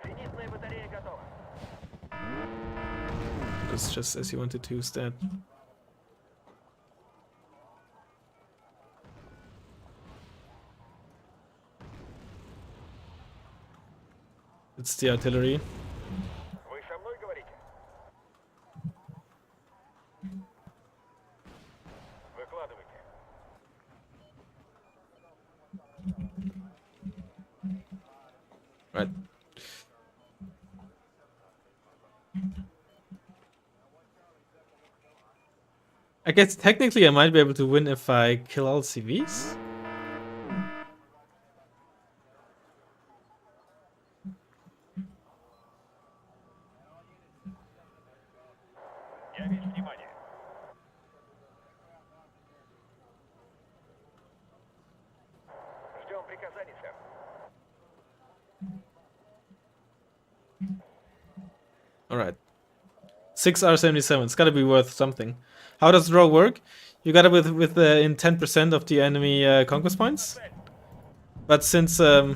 Speaker 2: Зенитная батарея готова.
Speaker 1: It's just as you wanted to instead. It's the artillery.
Speaker 2: Вы со мной говорите? Выкладывайте.
Speaker 1: Right. I guess technically I might be able to win if I kill all CVs.
Speaker 2: Я весь внимание. Ждем приказаний, сэр.
Speaker 1: Alright. 6 R77. It's gotta be worth something. How does draw work? You got it with in 10% of the enemy conquest points. But since you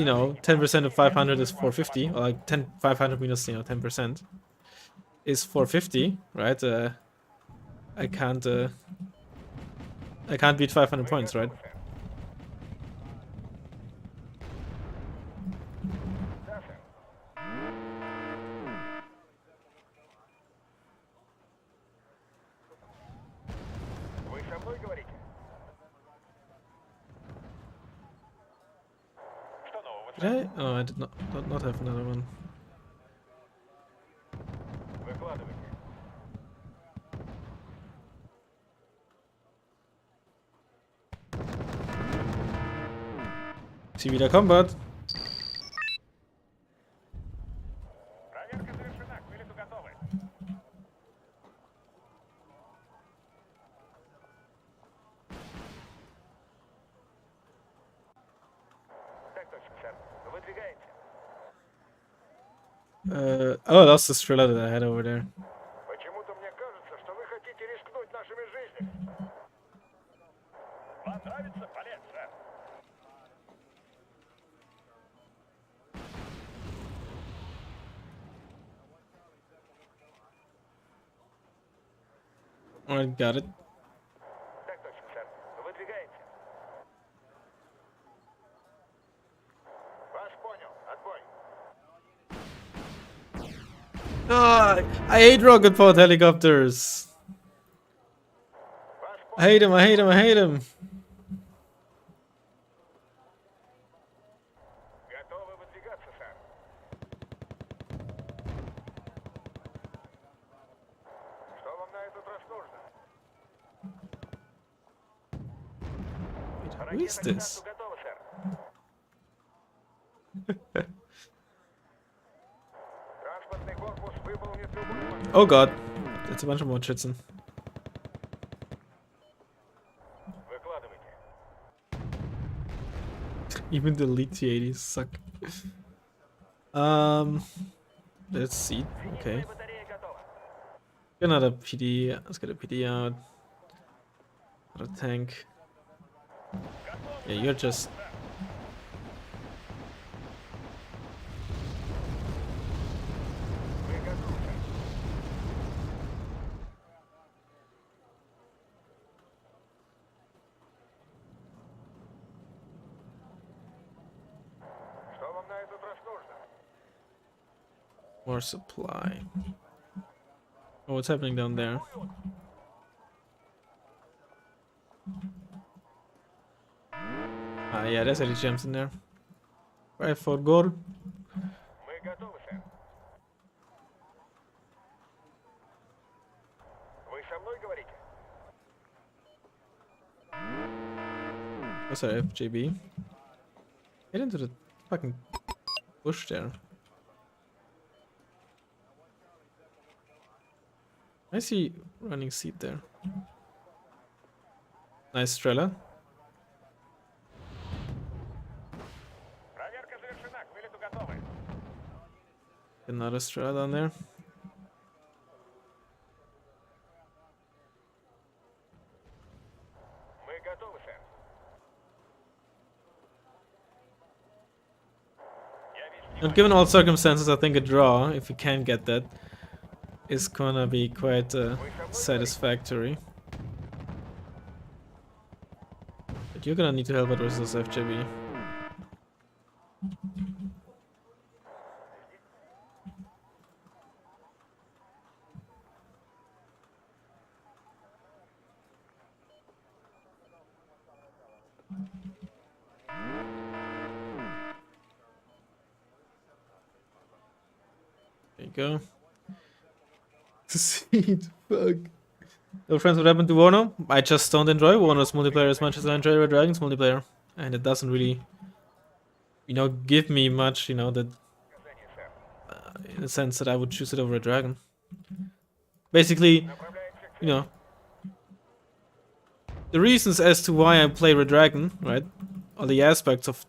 Speaker 1: know, 10% of 500 is 450, or like 500 minus 10% is 450, right? I can't beat 500 points, right?
Speaker 2: Да, сэр. Вы со мной говорите? Что нового,
Speaker 1: Did
Speaker 2: сэр?
Speaker 1: I? Oh, I did not have another one.
Speaker 2: Выкладывайте.
Speaker 1: See wieder combat.
Speaker 2: Проверка завершена. К вылету готовы. Так точно, сэр. Выдвигаемся.
Speaker 1: Oh, that's the Strela that I had over there.
Speaker 2: Почему-то мне кажется, что вы хотите рискнуть нашими жизнями. Вам нравится полет, сэр?
Speaker 1: Alright, got it.
Speaker 2: Так точно, сэр. Выдвигаемся. Вас понял. Отбой.
Speaker 1: Ah, I hate rocket pod helicopters.
Speaker 2: Вас
Speaker 1: I
Speaker 2: понял.
Speaker 1: hate him, I hate him, I hate him.
Speaker 2: Готовы выдвигаться, сэр. Что вам на этот раз нужно?
Speaker 1: Who is
Speaker 2: Ракета к
Speaker 1: this?
Speaker 2: старту готова, сэр. Транспортный корпус выполнит любую машину.
Speaker 1: Oh god, that's a bunch of more Schützen.
Speaker 2: Выкладывайте.
Speaker 1: Even the elite T-80s suck. Let's see. Okay,
Speaker 2: Зенитная батарея готова.
Speaker 1: another PD. Let's get a PD out. Another tank. Yeah, you're just.
Speaker 2: Вы готовы, сэр. Что вам на этот раз нужно?
Speaker 1: More supply. Oh, what's happening down there? Ah, yeah, there's any gems in there. Right for Gor.
Speaker 2: Мы готовы, сэр. Вы со мной говорите?
Speaker 1: What's our FJB? Get into the fucking bush there. I see running seat there. Nice Strela.
Speaker 2: Проверка завершена. К вылету готовы.
Speaker 1: Another Strela down there.
Speaker 2: Мы готовы, сэр.
Speaker 1: And given all circumstances, I think a draw, if we can get that, is gonna be quite satisfactory. But you're gonna need to help out versus FJB. There you go. Seed, fuck. Hello friends, what happened to Warno? I just don't enjoy Warno's multiplayer as much as I enjoy Red Dragon's multiplayer. And it doesn't really, give me much, that in the sense that I would choose it over a dragon. Basically, the reasons as to why I play Red Dragon, right? All the aspects of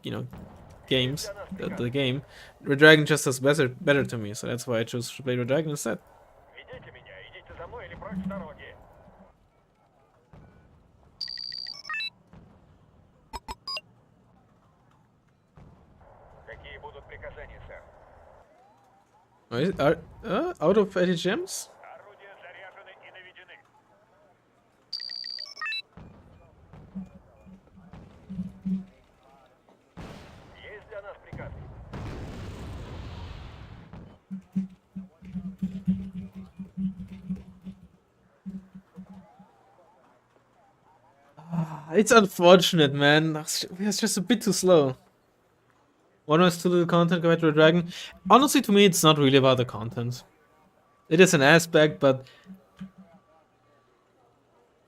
Speaker 1: games, the game, Red Dragon just does better to me, so that's why I chose to play Red Dragon instead.
Speaker 2: Ведите меня. Идите за мной или прочь с дороги. Какие будут приказания, сэр?
Speaker 1: Out of 80 gems?
Speaker 2: Орудия заряжены и наведены. Есть для нас приказы?
Speaker 1: It's unfortunate, man. It's just a bit too slow. One was too little content compared to a dragon. Honestly, to me, it's not really about the content. It is an aspect, but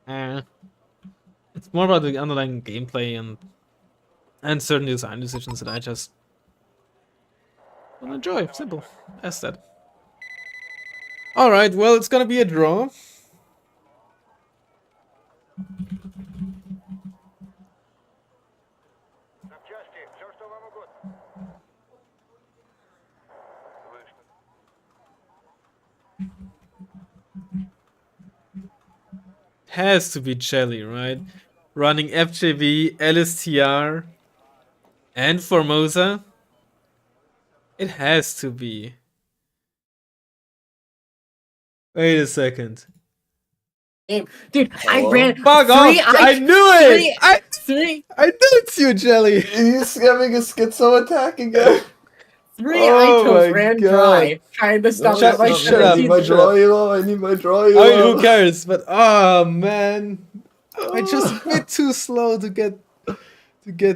Speaker 1: it's more about the underlying gameplay and certain design decisions that I just don't enjoy. Simple as that. All right, well, it's gonna be a draw.
Speaker 2: Запчасти, все, что вам угодно.
Speaker 1: Has to be Jelly, right? Running FJV, LSTR, and Formosa. It has to be. Wait a second.
Speaker 3: Dude, I ran
Speaker 1: Fuck off! I knew it! I knew it's you, Jelly!
Speaker 4: He's having a schizo attack again.
Speaker 3: Three
Speaker 1: Oh my
Speaker 3: itos ran
Speaker 1: God.
Speaker 3: dry trying to stop
Speaker 1: Shut-
Speaker 3: my
Speaker 1: shut up.
Speaker 4: I need my
Speaker 3: 17th
Speaker 4: draw elo. I need my draw elo.
Speaker 1: I mean, who cares? But oh man, I just a bit too slow to get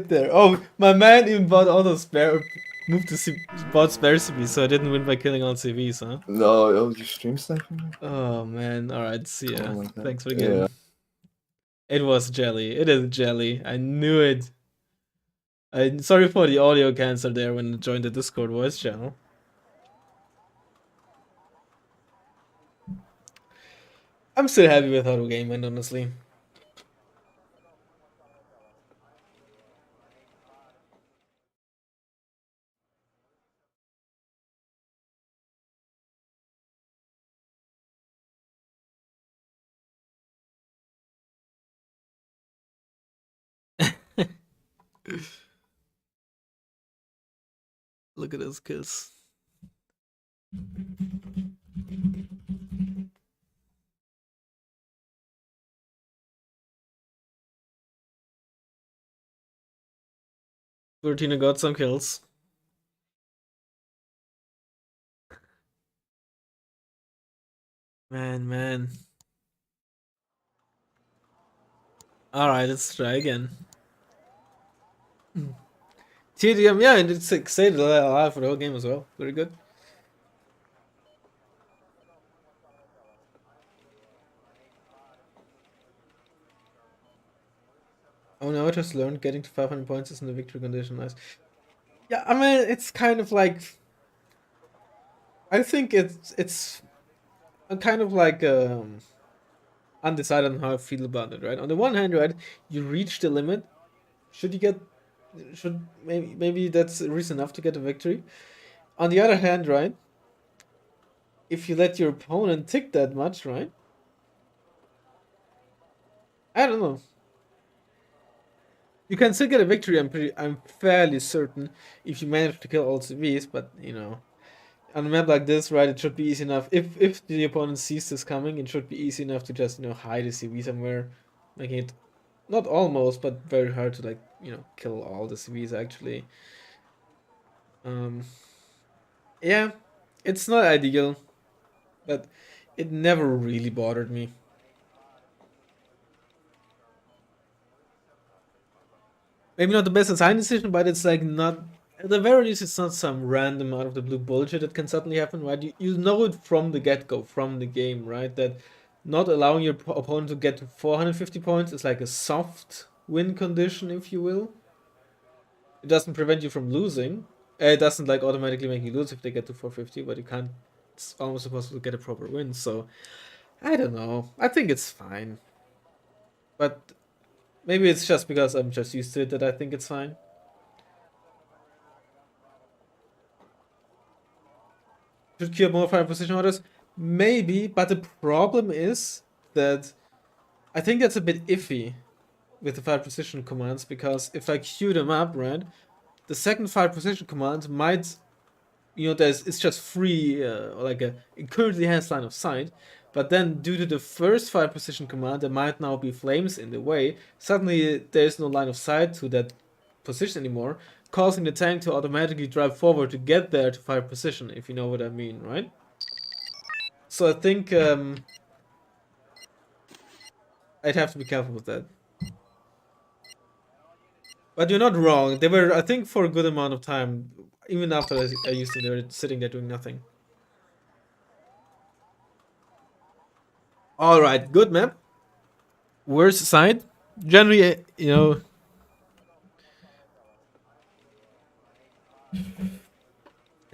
Speaker 1: there. Oh, my man even bought all those bought spare CVs, so I didn't win by killing all CVs, huh?
Speaker 4: No, it was your stream sniping.
Speaker 1: Oh man, all right, see ya.
Speaker 4: Oh my God.
Speaker 1: Thanks for the game. It was Jelly. It is Jelly. I knew it. I'm sorry for the audio cancel there when I joined the Discord voice channel. I'm still happy with how the game went, honestly. Look at those kills. Bertina got some kills. Man. Alright, let's try again. TDM, yeah, and it's stayed alive for the whole game as well. Very good. Oh no, I just learned getting to 500 points is in the victory condition. Nice. Yeah, I mean, it's kind of like. I think it's kind of like undecided on how I feel about it, right? On the one hand, right, you reach the limit. Should you get should maybe that's reason enough to get a victory. On the other hand, right, if you let your opponent tick that much, right? I don't know. You can still get a victory. I'm fairly certain if you manage to kill all CVs, but you know, on a map like this, right, it should be easy enough. If the opponent sees this coming, it should be easy enough to just hide a CV somewhere, making it not almost, but very hard to like kill all the CVs actually. Yeah, it's not ideal, but it never really bothered me. Maybe not the best design decision, but it's like not. At the very least, it's not some random out of the blue bullshit that can suddenly happen, right? You know it from the get go, from the game, right? That not allowing your opponent to get to 450 points is like a soft win condition, if you will. It doesn't prevent you from losing. It doesn't like automatically make you lose if they get to 450, but you can't. It's almost impossible to get a proper win. So I don't know. I think it's fine, but maybe it's just because I'm just used to it that I think it's fine. Should queue up more fire position orders? Maybe, but the problem is that I think that's a bit iffy with the fire position commands, because if I queue them up, right, the second fire position command might, it's just free, it currently has line of sight, but then due to the first fire position command, there might now be flames in the way. Suddenly, there's no line of sight to that position anymore, causing the tank to automatically drive forward to get there to fire position, if you know what I mean, right? So I think I'd have to be careful with that. But you're not wrong. They were, I think, for a good amount of time, even after I used them, they were sitting there doing nothing. All right, good map. Worst side, generally,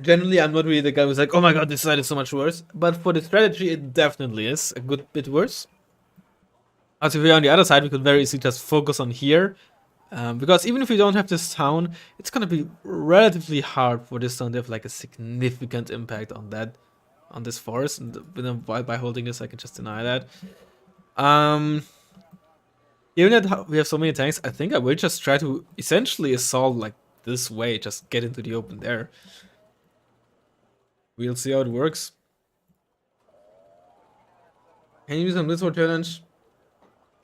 Speaker 1: generally, I'm not really the guy who's like, oh my god, this side is so much worse. But for the strategy, it definitely is a good bit worse. As if we're on the other side, we could very easily just focus on here. Because even if we don't have this town, it's gonna be relatively hard for this town to have like a significant impact on that, on this forest. And by holding this, I can just deny that. Given that we have so many tanks, I think I will just try to essentially assault like this way, just get into the open there. We'll see how it works. Can you do some Blitzword challenge?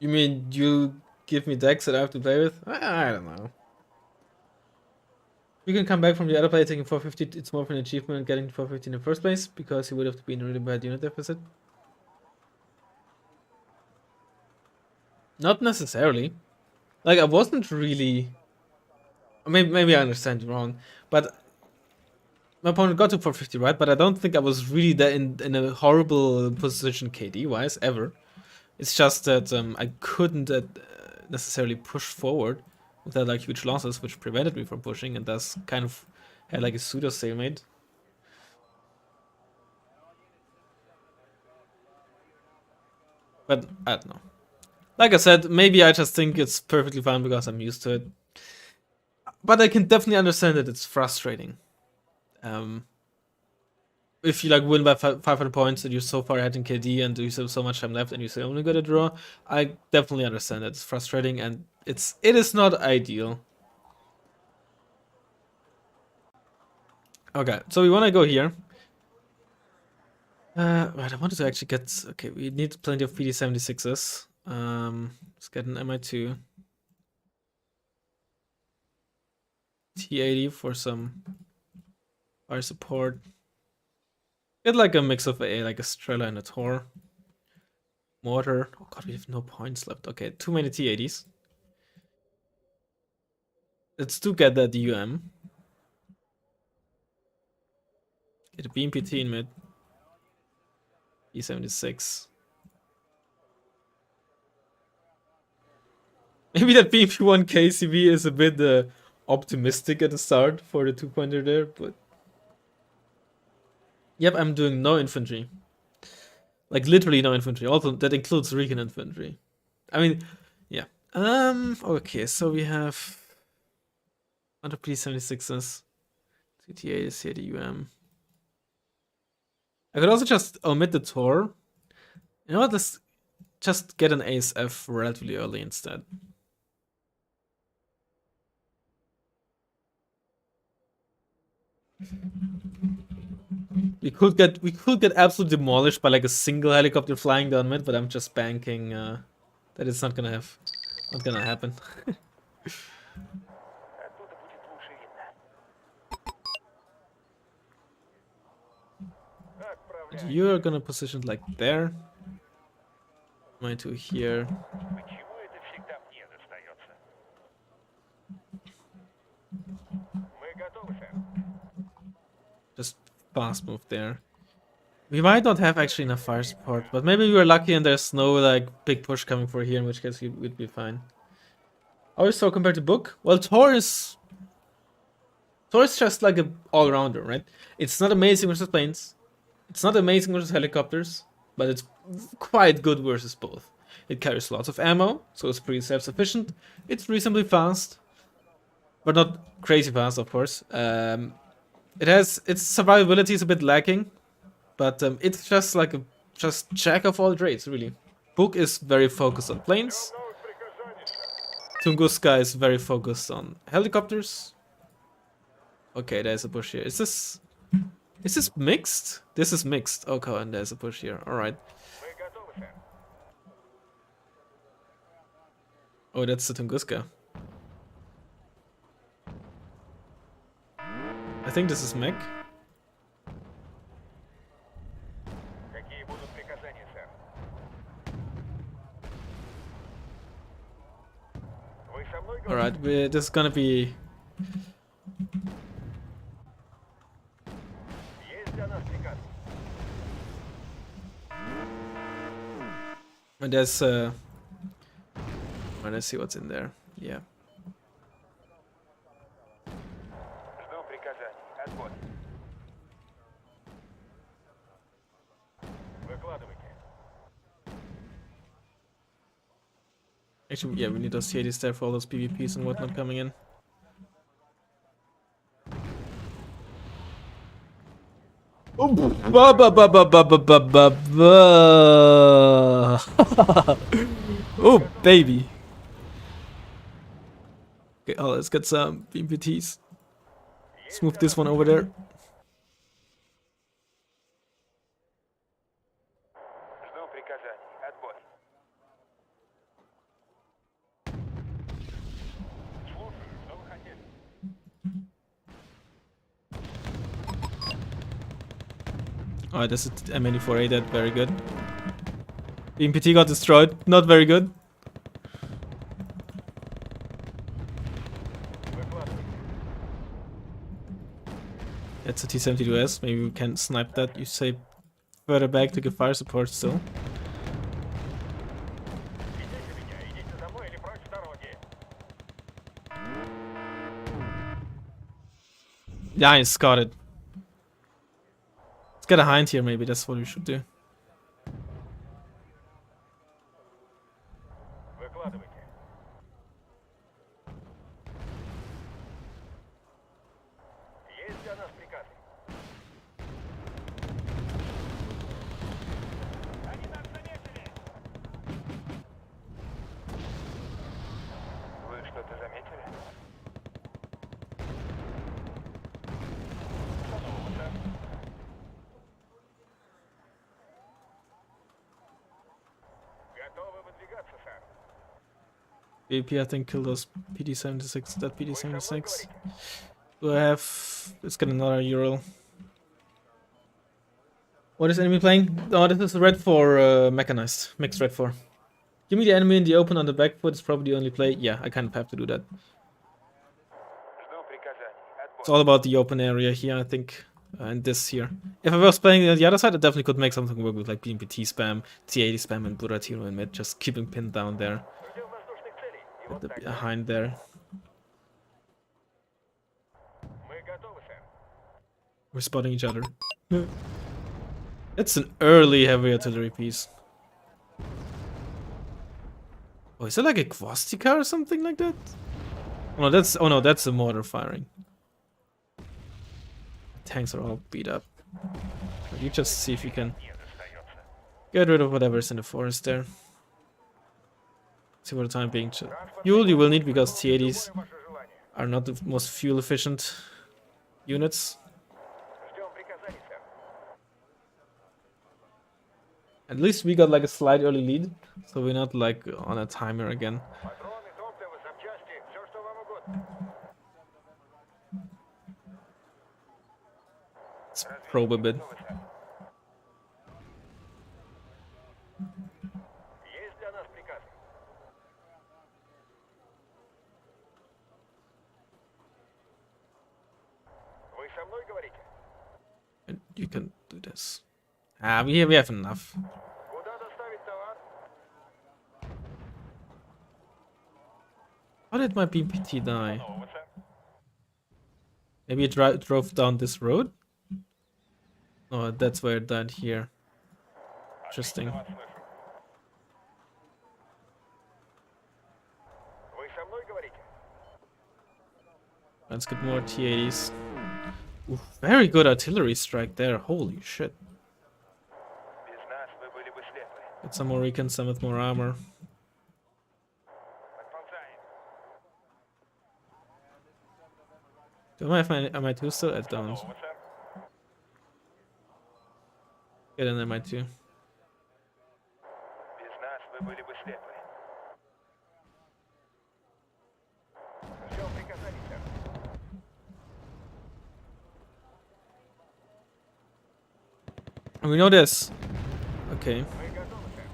Speaker 1: You mean you give me decks that I have to play with? I don't know. You can come back from the other player taking 450. It's more of an achievement getting 450 in the first place, because he would have been in a really bad unit deficit. Not necessarily. Like, I wasn't really. Maybe I understand you wrong, but my opponent got to 450, right? But I don't think I was really there in a horrible position KD wise ever. It's just that I couldn't necessarily push forward without like huge losses, which prevented me from pushing, and thus kind of had like a pseudo stalemate. But I don't know. Like I said, maybe I just think it's perfectly fine because I'm used to it. But I can definitely understand that it's frustrating. If you like win by 500 points and you're so far ahead in KD and you have so much time left and you say only got a draw, I definitely understand that it's frustrating and it is not ideal. Okay, so we want to go here. Right, I wanted to actually get. Okay, we need plenty of PD76s. Let's get an MI2. T80 for some fire support. Get like a mix of like a Strela and a Tor. Mortar. Oh god, we have no points left. Okay, too many T80s. Let's do get that UM. Get a BMPT in mid. E76. Maybe that BMP1 KCV is a bit optimistic at the start for the 2-pointer there, but... Yep, I'm doing no infantry. Like, literally no infantry. Also, that includes recon infantry. I mean, yeah. Okay, so we have... 100 P76s. CT8s here, the UM. I could also just omit the Tor. You know what, let's just get an ASF relatively early instead. We could get absolutely demolished by like a single helicopter flying down mid, but I'm just banking that it's not gonna happen. You're gonna position like there. My two here.
Speaker 2: Почему это всегда мне достается? Мы готовы, сэр.
Speaker 1: Just fast move there. We might not have actually enough fire support, but maybe we were lucky and there's no like big push coming for here, in which case we'd be fine. How is Thor compared to Book? Well, Thor is just like an all-rounder, right? It's not amazing versus planes. It's not amazing versus helicopters, but it's quite good versus both. It carries lots of ammo, so it's pretty self-sufficient. It's reasonably fast, but not crazy fast, of course. Its survivability is a bit lacking, but it's just like a jack of all trades, really. Book is very focused on planes. Tunguska is very focused on helicopters. Okay, there's a push here. Is this mixed? This is mixed. Okay, and there's a push here. Alright.
Speaker 2: Мы готовы, сэр.
Speaker 1: Oh, that's the Tunguska. I think this is mech.
Speaker 2: Какие будут приказания, сэр? Вы со мной, говорите?
Speaker 1: Alright, this is gonna be...
Speaker 2: Есть для нас приказ.
Speaker 1: And there's let's see what's in there. Yeah.
Speaker 2: Жду приказаний. Отбой. Выкладывайте.
Speaker 1: Actually, yeah, we need those CADs there for all those PvPs and whatnot coming in. Oh, oh baby. Okay, oh, let's get some BMPTs. Let's move this one over there.
Speaker 2: Жду приказаний. Отбой. Слушаю. Что вы хотели?
Speaker 1: Alright, this is M84A dead, very good. BMPT got destroyed, not very good.
Speaker 2: Выкладывайте.
Speaker 1: That's a T-72S, maybe we can snipe that, you say further back to give fire support still.
Speaker 2: Ведите меня. Идите за мной или прочь с дороги.
Speaker 1: Nice, got it. Let's get a hind here, maybe that's what we should do.
Speaker 2: Выкладывайте. Есть для нас приказы. Они нас заметили. Вы что-то заметили? Готовы выдвигаться, сэр.
Speaker 1: BP, I think, killed those PD-76, that PD-76. Do I have... Let's get another Ural. What is enemy playing? Oh, this is red 4 mechanized. Mixed red 4. Give me the enemy in the open on the back foot is probably the only play. Yeah, I kind of have to do that.
Speaker 2: Жду приказаний. Отбой.
Speaker 1: It's all about the open area here, I think. and this here. If I was playing on the other side, I definitely could make something work with like BMPT spam, T80 spam, and Buratino in mid, just keeping pinned down there.
Speaker 2: Ждем воздушных целей. И
Speaker 1: With
Speaker 2: вот
Speaker 1: the
Speaker 2: так.
Speaker 1: behind there.
Speaker 2: Мы готовы, сэр.
Speaker 1: We're spotting each other. It's an early heavy artillery piece. Oh, is it like a Kvastika or something like that? Oh no, that's a mortar firing. Tanks are all beat up. You just see if you can get rid of whatever's in the forest there. See for the time being. Fuel you will need because T80s
Speaker 2: Ваше желание.
Speaker 1: are not the most fuel efficient units.
Speaker 2: Ждем приказаний, сэр.
Speaker 1: At least we got like a slight early lead, so we're not like on a timer again.
Speaker 2: Патроны, топливо, запчасти, все, что вам угодно.
Speaker 1: Let's probe a bit.
Speaker 2: Готовы, сэр. Есть для нас приказы. Вы со мной говорите?
Speaker 1: And you can do this. Ah, we have enough.
Speaker 2: Куда доставить товар?
Speaker 1: How did my BMPT die?
Speaker 2: Нового, сэр.
Speaker 1: Maybe it drove down this road? Oh, that's where it died here. Interesting.
Speaker 2: Вас слышу. Вы со мной говорите?
Speaker 1: Let's get more T80s. Ooh, very good artillery strike there. Holy shit.
Speaker 2: Без нас вы были бы слепы.
Speaker 1: Get some more recon, some with more armor.
Speaker 2: Подползаем.
Speaker 1: Do I have my MI2 still? I don't.
Speaker 2: Нового, сэр.
Speaker 1: Get an MI2.
Speaker 2: Без нас вы были бы слепы. Ждем приказаний, сэр.
Speaker 1: And we know this. Okay.
Speaker 2: Вы готовы, сэр?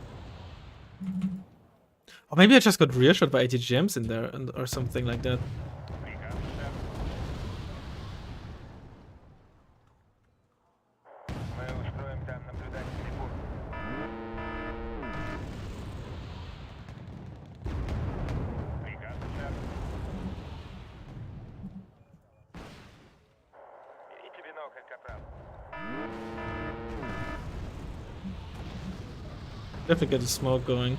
Speaker 1: Or maybe I just got rear shot by ATGMs in there or something like that.
Speaker 2: Приказ, сэр. Мы устроим там наблюдательный пункт. Приказ, сэр. Берите бинокль, капрал.
Speaker 1: Definitely get the smoke going.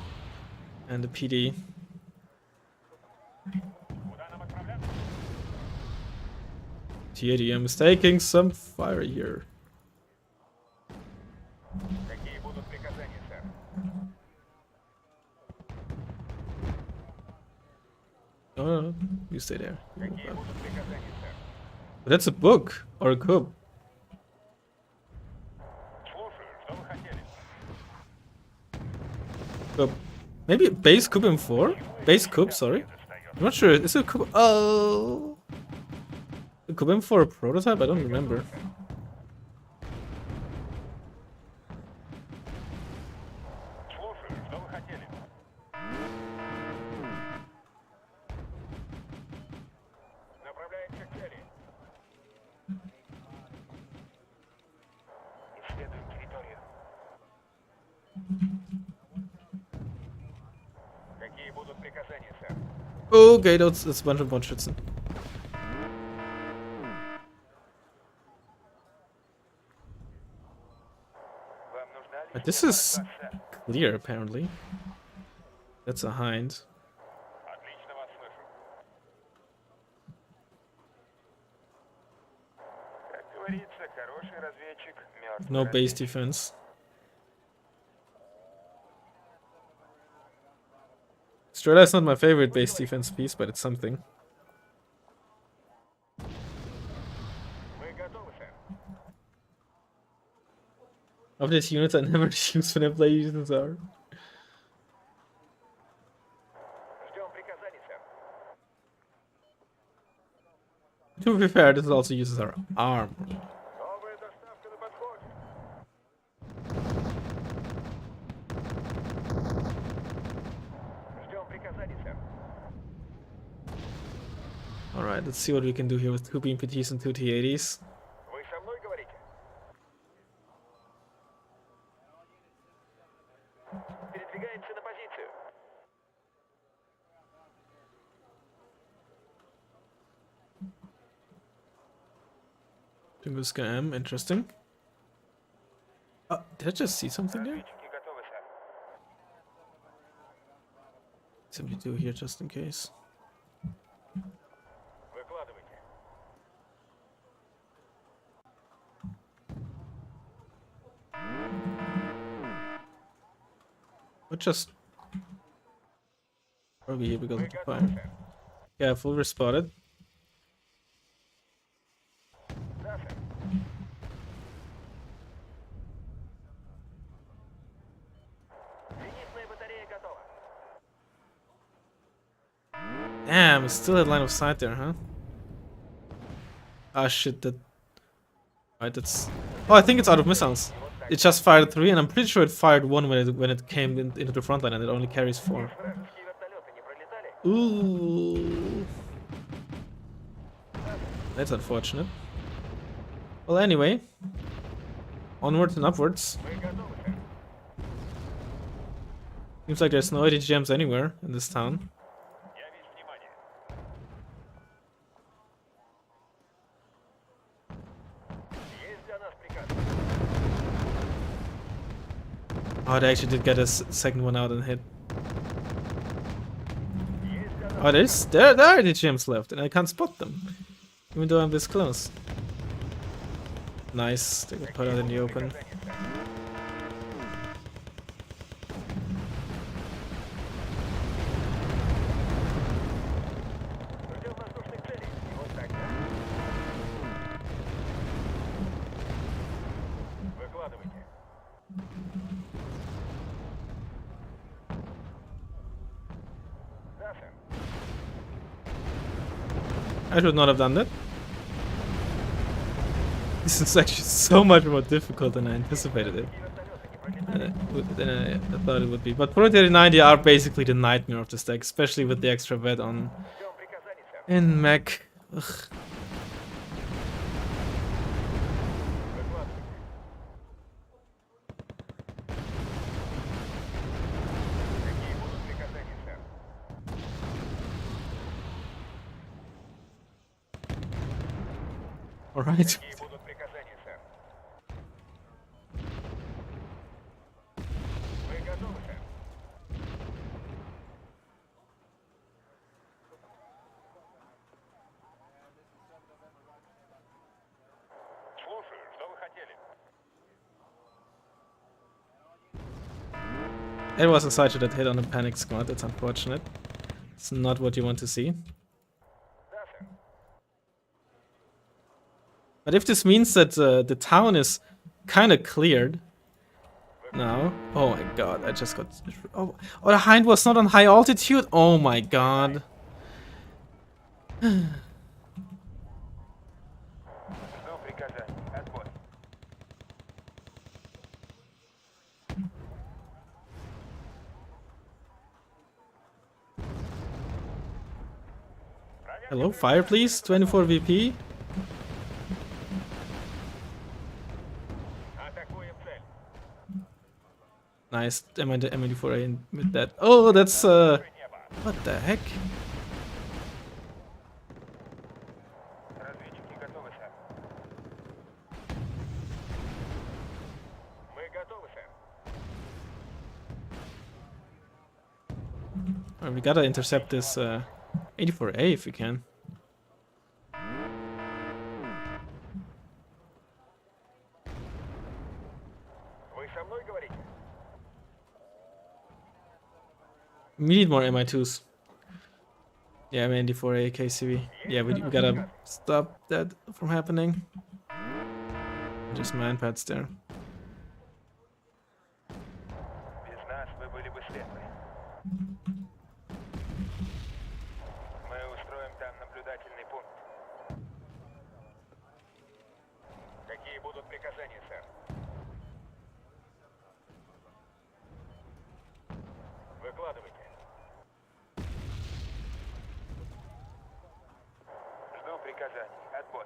Speaker 1: And the PD.
Speaker 2: Куда нам отправляться?
Speaker 1: T80, is taking some fire here.
Speaker 2: Какие будут приказания, сэр?
Speaker 1: Oh, you stay there.
Speaker 2: Какие будут приказания, сэр?
Speaker 1: But that's a book or a coup.
Speaker 2: Слушаю, что вы хотели?
Speaker 1: Coup. Maybe base coup M4? Base coup, sorry. I'm not sure. Is it a coup? Oh. The coup M4 a prototype? I don't remember.
Speaker 2: Слушаю, что вы хотели? Направляемся к цели. Исследуем территорию. Какие будут приказания, сэр?
Speaker 1: Okay, that's a bunch of Bonschützen.
Speaker 2: Вам нужна
Speaker 1: But this is clear, apparently. That's a hind.
Speaker 2: Отлично вас слышу. Как говорится, хороший разведчик, мертвый
Speaker 1: No base
Speaker 2: разведчик.
Speaker 1: defense. Strela is not my favorite base defense piece, but it's something.
Speaker 2: Вы готовы, сэр?
Speaker 1: Of these units, I never use when I play units are.
Speaker 2: Ждем приказаний, сэр.
Speaker 1: To be fair, this also uses our arm.
Speaker 2: Новая доставка на подходе. Ждем приказаний, сэр.
Speaker 1: Alright, let's see what we can do here with 2 BMPTs and 2 T80s.
Speaker 2: Вы со мной говорите?
Speaker 1: Tunguska M, interesting. Oh, did I just see something there?
Speaker 2: Разведчики готовы, сэр.
Speaker 1: 72 here just in case.
Speaker 2: Выкладывайте.
Speaker 1: We're just probably here because
Speaker 2: Вы
Speaker 1: of the
Speaker 2: готовы,
Speaker 1: fire.
Speaker 2: сэр.
Speaker 1: Yeah, full respotted.
Speaker 2: Да, сэр. Зенитная батарея готова.
Speaker 1: Damn, it's still at line of sight there, huh? Ah shit, that... Right, that's... Oh, I think it's out of missiles. It just fired 3 and I'm pretty sure it fired 1 when it came into the front line and it only carries 4.
Speaker 2: Вражеские вертолеты не пролетали?
Speaker 1: Ooh. That's unfortunate. Well, anyway. Onwards and upwards.
Speaker 2: Вы готовы, сэр.
Speaker 1: Seems like there's no ATGMs anywhere in this town.
Speaker 2: Я весь внимание. Есть для нас приказ.
Speaker 1: Oh, they actually did get a second one out and hit.
Speaker 2: Есть для нас
Speaker 1: Oh, there are ATGMs left and I can't spot them. Even though I'm this close. Nice, they got put out in the open.
Speaker 2: приказание, сэр. Ждем воздушных целей. И вот так, да? Выкладывайте. Да, сэр.
Speaker 1: I should not have done that. This is actually so much more difficult than I anticipated it.
Speaker 2: Вертолеты не пролетали?
Speaker 1: Than I thought it would be. But Pro 90 are basically the nightmare of this deck, especially with the extra vet on
Speaker 2: Ждем приказаний, сэр.
Speaker 1: in mech. Ugh.
Speaker 2: Выкладывайте. Какие будут приказания, сэр?
Speaker 1: Alright.
Speaker 2: Какие будут приказания, сэр? Вы готовы, сэр? Слушаю, что вы хотели?
Speaker 1: It was a sideshot that hit on a panic squad. That's unfortunate. It's not what you want to see.
Speaker 2: Да, сэр.
Speaker 1: But if this means that the town is kind of cleared now. Oh my god, I just got... Oh, the Hind was not on high altitude? Oh my god.
Speaker 2: Ждем приказаний. Отбой.
Speaker 1: Hello, fire please, 24 VP.
Speaker 2: Атакуем цель.
Speaker 1: Nice, MID4A with that. Oh, that's
Speaker 2: Небо.
Speaker 1: what the heck?
Speaker 2: Разведчики готовы, сэр. Мы готовы, сэр.
Speaker 1: Oh, we gotta intercept this 84A if we can.
Speaker 2: Вы со мной говорите?
Speaker 1: We need more MI2s. Yeah, MI94A, KCV. Yeah, we gotta stop that from happening. Just manpads there.
Speaker 2: Без нас вы были бы слепы. Мы устроим там наблюдательный пункт. Какие будут приказания, сэр? Выкладывайте. Жду приказаний. Отбой.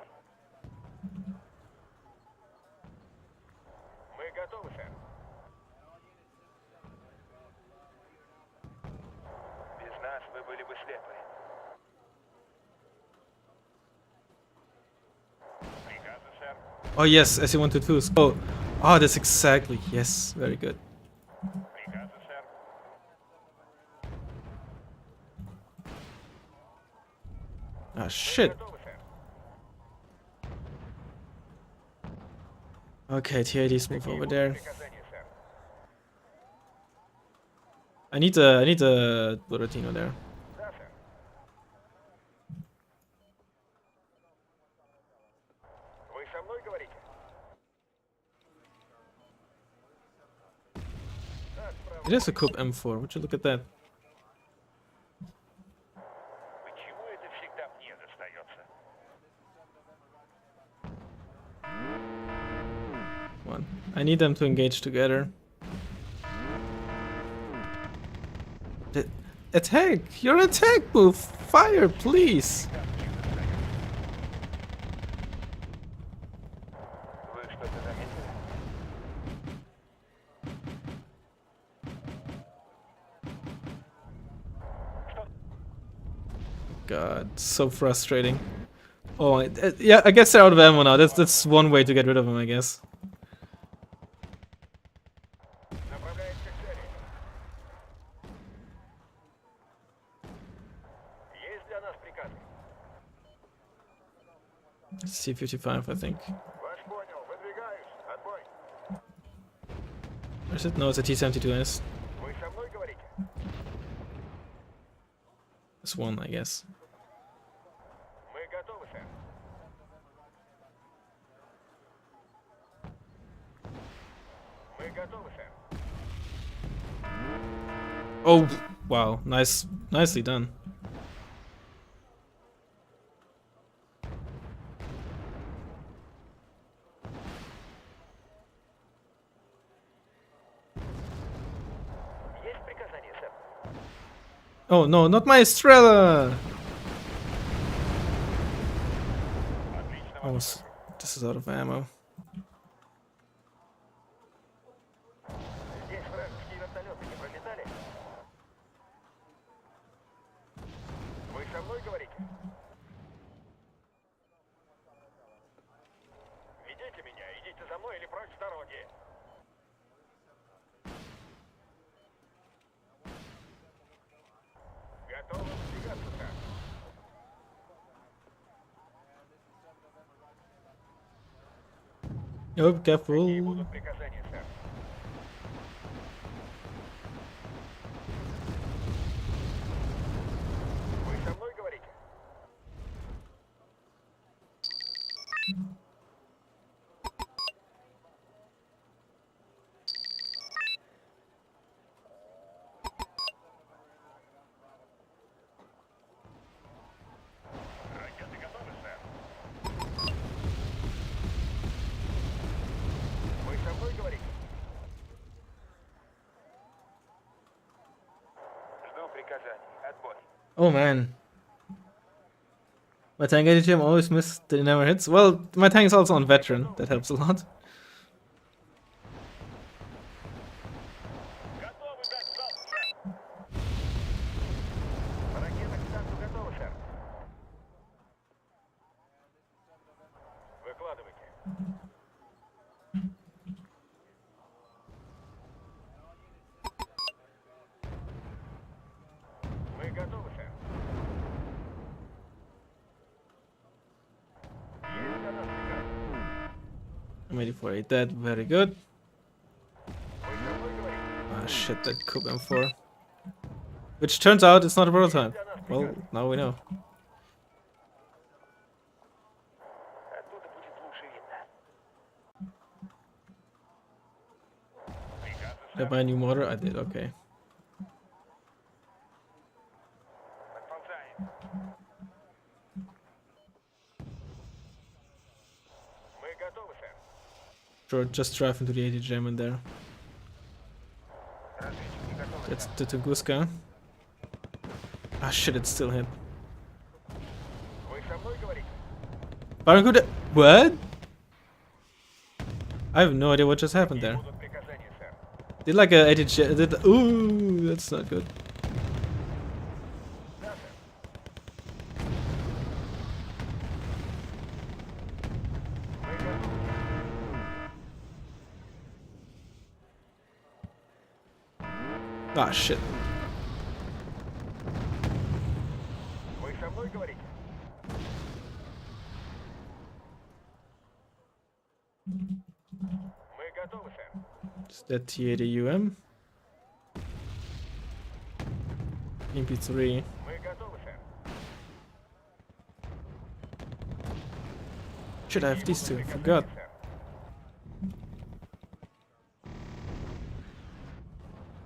Speaker 2: Мы готовы, сэр. Без нас вы были бы слепы. Приказы, сэр.
Speaker 1: Oh yes, SC-122. Oh, oh, that's exactly. Yes, very good.
Speaker 2: Приказы, сэр.
Speaker 1: Ah shit.
Speaker 2: Готовы, сэр.
Speaker 1: Okay, TIDs move over there.
Speaker 2: Приказания, сэр.
Speaker 1: I need the Buratino there.
Speaker 2: Да, сэр. Вы со мной говорите?
Speaker 1: It is a Coupe M4. Would you look at that?
Speaker 2: Почему это всегда мне достается?
Speaker 1: One. I need them to engage together. Attack! Your attack move! Fire, please!
Speaker 2: Вы что-то заметили?
Speaker 1: God, so frustrating. Oh, yeah, I guess they're out of ammo now. That's one way to get rid of them, I guess.
Speaker 2: Направляемся к цели. Есть для нас приказы?
Speaker 1: C-55, I think.
Speaker 2: Вас понял. Выдвигаюсь. Отбой.
Speaker 1: Or is it? No, it's a T-72S.
Speaker 2: Вы со мной говорите?
Speaker 1: It's one, I guess.
Speaker 2: Мы готовы, сэр. Мы готовы, сэр.
Speaker 1: Oh, wow, nicely done.
Speaker 2: Есть приказание, сэр.
Speaker 1: Oh no, not my Estrella!
Speaker 2: Отлично.
Speaker 1: Oh, this is out of ammo.
Speaker 2: Здесь вражеские вертолеты не пролетали? Вы со мной говорите? Ведите меня, идите за мной или прочь с дороги. Готовы выдвигаться, сэр.
Speaker 1: Oh,
Speaker 2: Какие
Speaker 1: careful.
Speaker 2: будут приказания, сэр? Вы со мной говорите? Ракеты готовы, сэр? Вы со мной говорите? Жду приказаний. Отбой.
Speaker 1: Oh man. My tank ATGM always missed, it never hits. Well, my tank is also on veteran, that helps a lot.
Speaker 2: Готовы дать залп, сэр. Ракеты к старту готовы, сэр. Выкладывайте. Мы готовы, сэр. Есть для нас приказ.
Speaker 1: I'm 84 dead, very good.
Speaker 2: Вы со мной говорите?
Speaker 1: Ah shit, that Coupe M4. Which turns out it's not a prototype. Well, now we know.
Speaker 2: Оттуда будет лучше видно. Приказы,
Speaker 1: Did I buy a new motor? I did, okay.
Speaker 2: подползаем. Мы готовы, сэр.
Speaker 1: Sure, just drive into the ATGM in there.
Speaker 2: Разведчики готовы,
Speaker 1: That's
Speaker 2: сэр.
Speaker 1: the Tunguska. Ah shit, it's still hit.
Speaker 2: Вы со мной говорите?
Speaker 1: Barracuda. What? I have no idea what just happened there.
Speaker 2: Будут приказания, сэр.
Speaker 1: Did like a ATGM. Did, ooh, that's not good.
Speaker 2: Да, сэр. Мы готовы, сэр.
Speaker 1: Ah, shit.
Speaker 2: Вы со мной говорите? Мы готовы, сэр.
Speaker 1: Is that T80UM? MP3.
Speaker 2: Мы готовы, сэр.
Speaker 1: Should I have these two? I forgot.
Speaker 2: Сэр.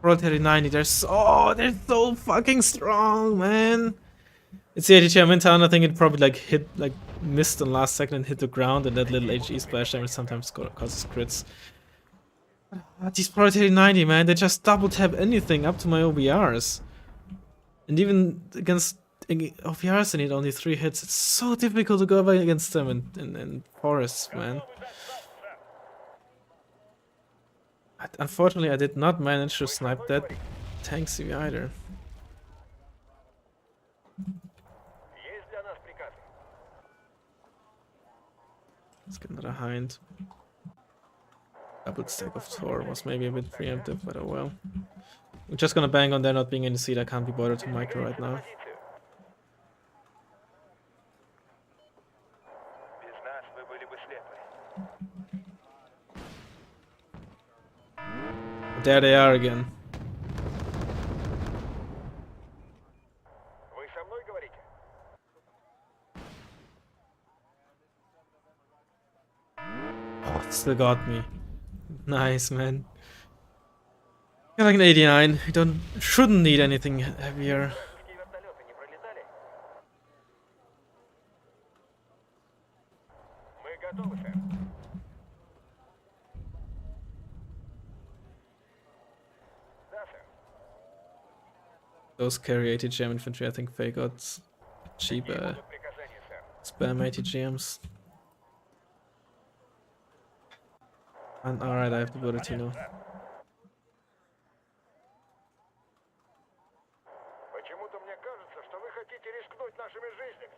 Speaker 1: Proletary 90, they're so fucking strong, man. It's the ATG I'm in town. I think it probably like missed on last second and hit the ground, and that little HE splash damage sometimes causes crits. These Proletary 90, man, they just double tap anything up to my OBRs. And even against OBRs I need only 3 hits. It's so difficult to go up against them in forests, man. Unfortunately, I did not manage to snipe that tank CV either.
Speaker 2: Есть для нас приказы?
Speaker 1: Let's get another hind. Double stack of Thor was maybe a bit preemptive, but oh well. I'm just gonna bang on there not being in the seat. I can't be bothered to micro right now.
Speaker 2: Позицию. Без нас вы были бы слепы.
Speaker 1: There they are again.
Speaker 2: Вы со мной говорите?
Speaker 1: Oh, it still got me. Nice, man. Got like an 89. We shouldn't need anything heavier.
Speaker 2: Вражеские вертолеты не пролетали? Мы готовы, сэр. Да, сэр.
Speaker 1: Those carry ATGM infantry. I think they got cheap
Speaker 2: Будут приказания, сэр.
Speaker 1: spam ATGMs. And alright, I have to go to Tino.
Speaker 2: Почему-то мне кажется, что вы хотите рискнуть нашими жизнями.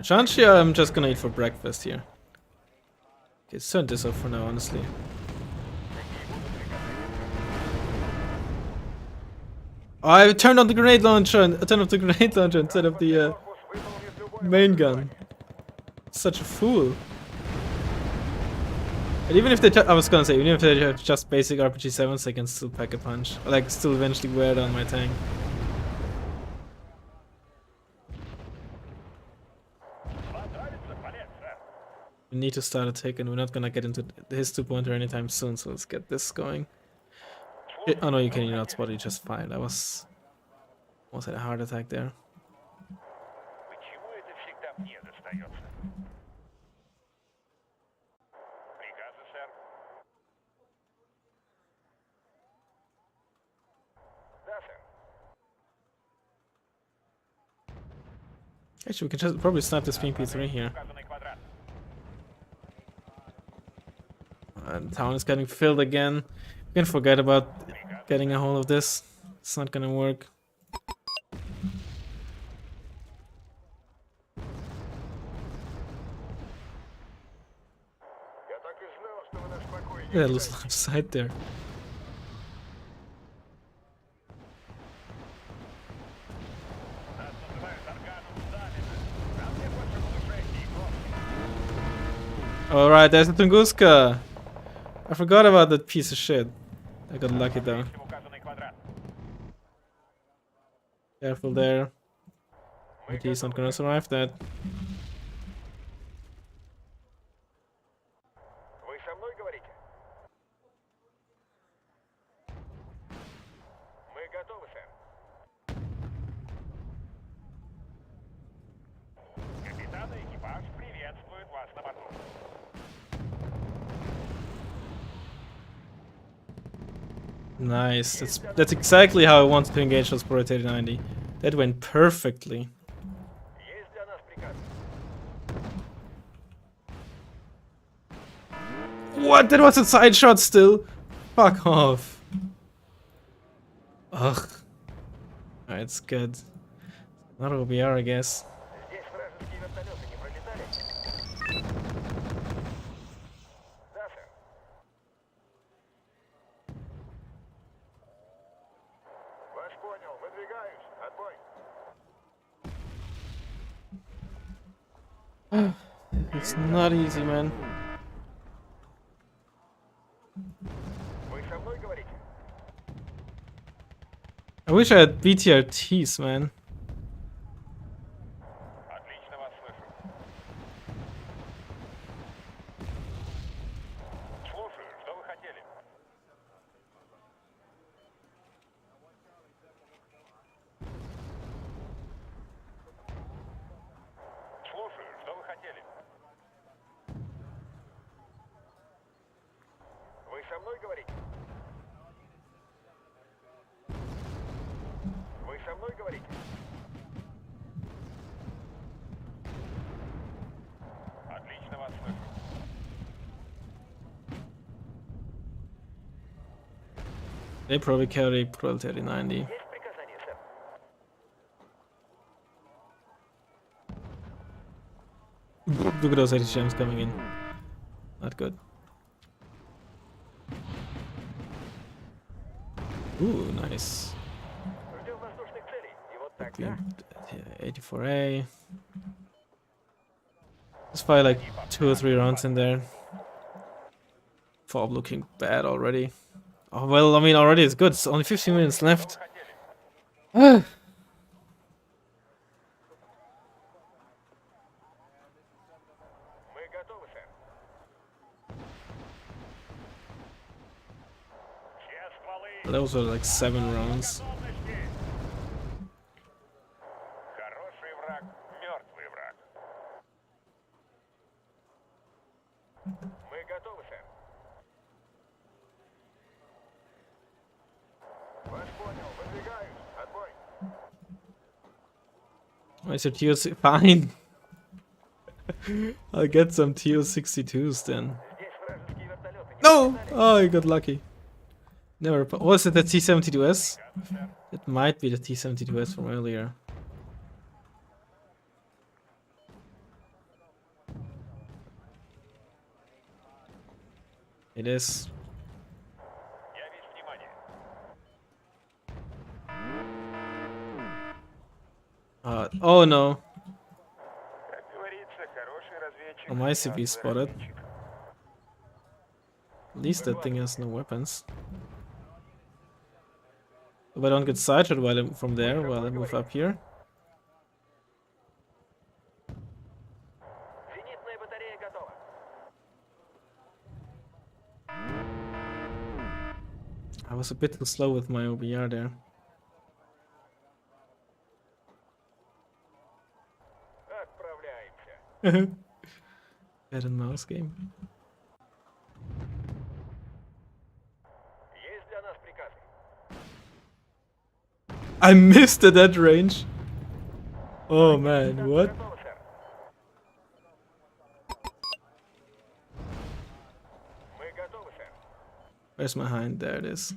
Speaker 1: Chanchi, I'm just gonna eat for breakfast here. Okay, let's turn this off for now, honestly. Oh, I turned on the grenade launcher and turned off the grenade launcher instead of the
Speaker 2: Корпус выполнит любое
Speaker 1: main
Speaker 2: ваше
Speaker 1: gun. Such a fool. And even if they, I was gonna say, even if they have just basic RPG 7s, they can still pack a punch. Or, like, still eventually wear down my tank. We need to start a tick, and we're not gonna get into his 2-pointer anytime soon, so let's get this going. Oh no, you can not spot it, just fine. I was almost had a heart attack there.
Speaker 2: Почему это всегда мне достается? Приказы, сэр. Да, сэр.
Speaker 1: Actually, we can just probably snap this MP3 here.
Speaker 2: Указанный квадрат.
Speaker 1: And town is getting filled again. We can forget about getting a hold of this. It's not gonna work.
Speaker 2: Я так и знал, что вы наш покой не
Speaker 1: Yeah, looks left side there.
Speaker 2: Нас называют органом Сталина. Нам не больше малышей и кнопки.
Speaker 1: Alright, there's the Tunguska. I forgot about that piece of shit. I got lucky though.
Speaker 2: Указанный квадрат.
Speaker 1: Careful there. But he's not gonna survive that.
Speaker 2: Вы со мной говорите? Мы готовы, сэр. Капитан и экипаж приветствуют вас на борту.
Speaker 1: Nice. That's exactly how I wanted to engage those Proletary 90. That went perfectly.
Speaker 2: Есть для нас приказ.
Speaker 1: What? That was a side shot still? Fuck off. Ugh. Alright, it's good. Not OBR, I guess.
Speaker 2: Здесь вражеские вертолеты не пролетали? Да, сэр.
Speaker 1: It's not easy, man.
Speaker 2: Вы со мной говорите?
Speaker 1: I wish I had BTRTs, man.
Speaker 2: Отлично вас слышу. Слушаю, что вы хотели? Слушаю, что вы хотели? Вы со мной говорите? Вы со мной говорите? Отлично вас слышу.
Speaker 1: They probably carry Proletary 90.
Speaker 2: Есть приказание, сэр?
Speaker 1: Look at those 80 gems coming in. Not good. Ooh, nice.
Speaker 2: Ждем воздушных целей. И вот так,
Speaker 1: Yeah,
Speaker 2: да?
Speaker 1: 84A. Let's fire like 2 or 3 rounds in there. Fob looking bad already. Oh, well, I mean, already it's good. It's only 15 minutes left.
Speaker 2: Хотели. Мы готовы, сэр. Все стволы.
Speaker 1: Those were like 7 rounds.
Speaker 2: Готовности. Хороший враг, мертвый враг. Мы готовы, сэр. Вас понял, выдвигаюсь. Отбой.
Speaker 1: Where's your TO? Fine. I'll get some TO-62s then.
Speaker 2: Здесь вражеские вертолеты. Не
Speaker 1: No!
Speaker 2: показали?
Speaker 1: Oh, you got lucky. Never. Was it the T-72S?
Speaker 2: Приказы, сэр.
Speaker 1: It might be the T-72S from earlier. It is.
Speaker 2: Я весь внимание.
Speaker 1: Oh no.
Speaker 2: Как говорится, хороший разведчик.
Speaker 1: Oh, my CP
Speaker 2: мертвый
Speaker 1: spotted.
Speaker 2: разведчик.
Speaker 1: At least that thing has no weapons. If I don't get sighted while I'm from there, while I move up here.
Speaker 2: Зенитная батарея готова.
Speaker 1: I was a bit too slow with my OBR there.
Speaker 2: Отправляемся.
Speaker 1: Cat and mouse game.
Speaker 2: Есть для нас приказы.
Speaker 1: I missed at that range. Oh man, what?
Speaker 2: Готовы, сэр. Мы готовы, сэр.
Speaker 1: Where's my hind? There it is.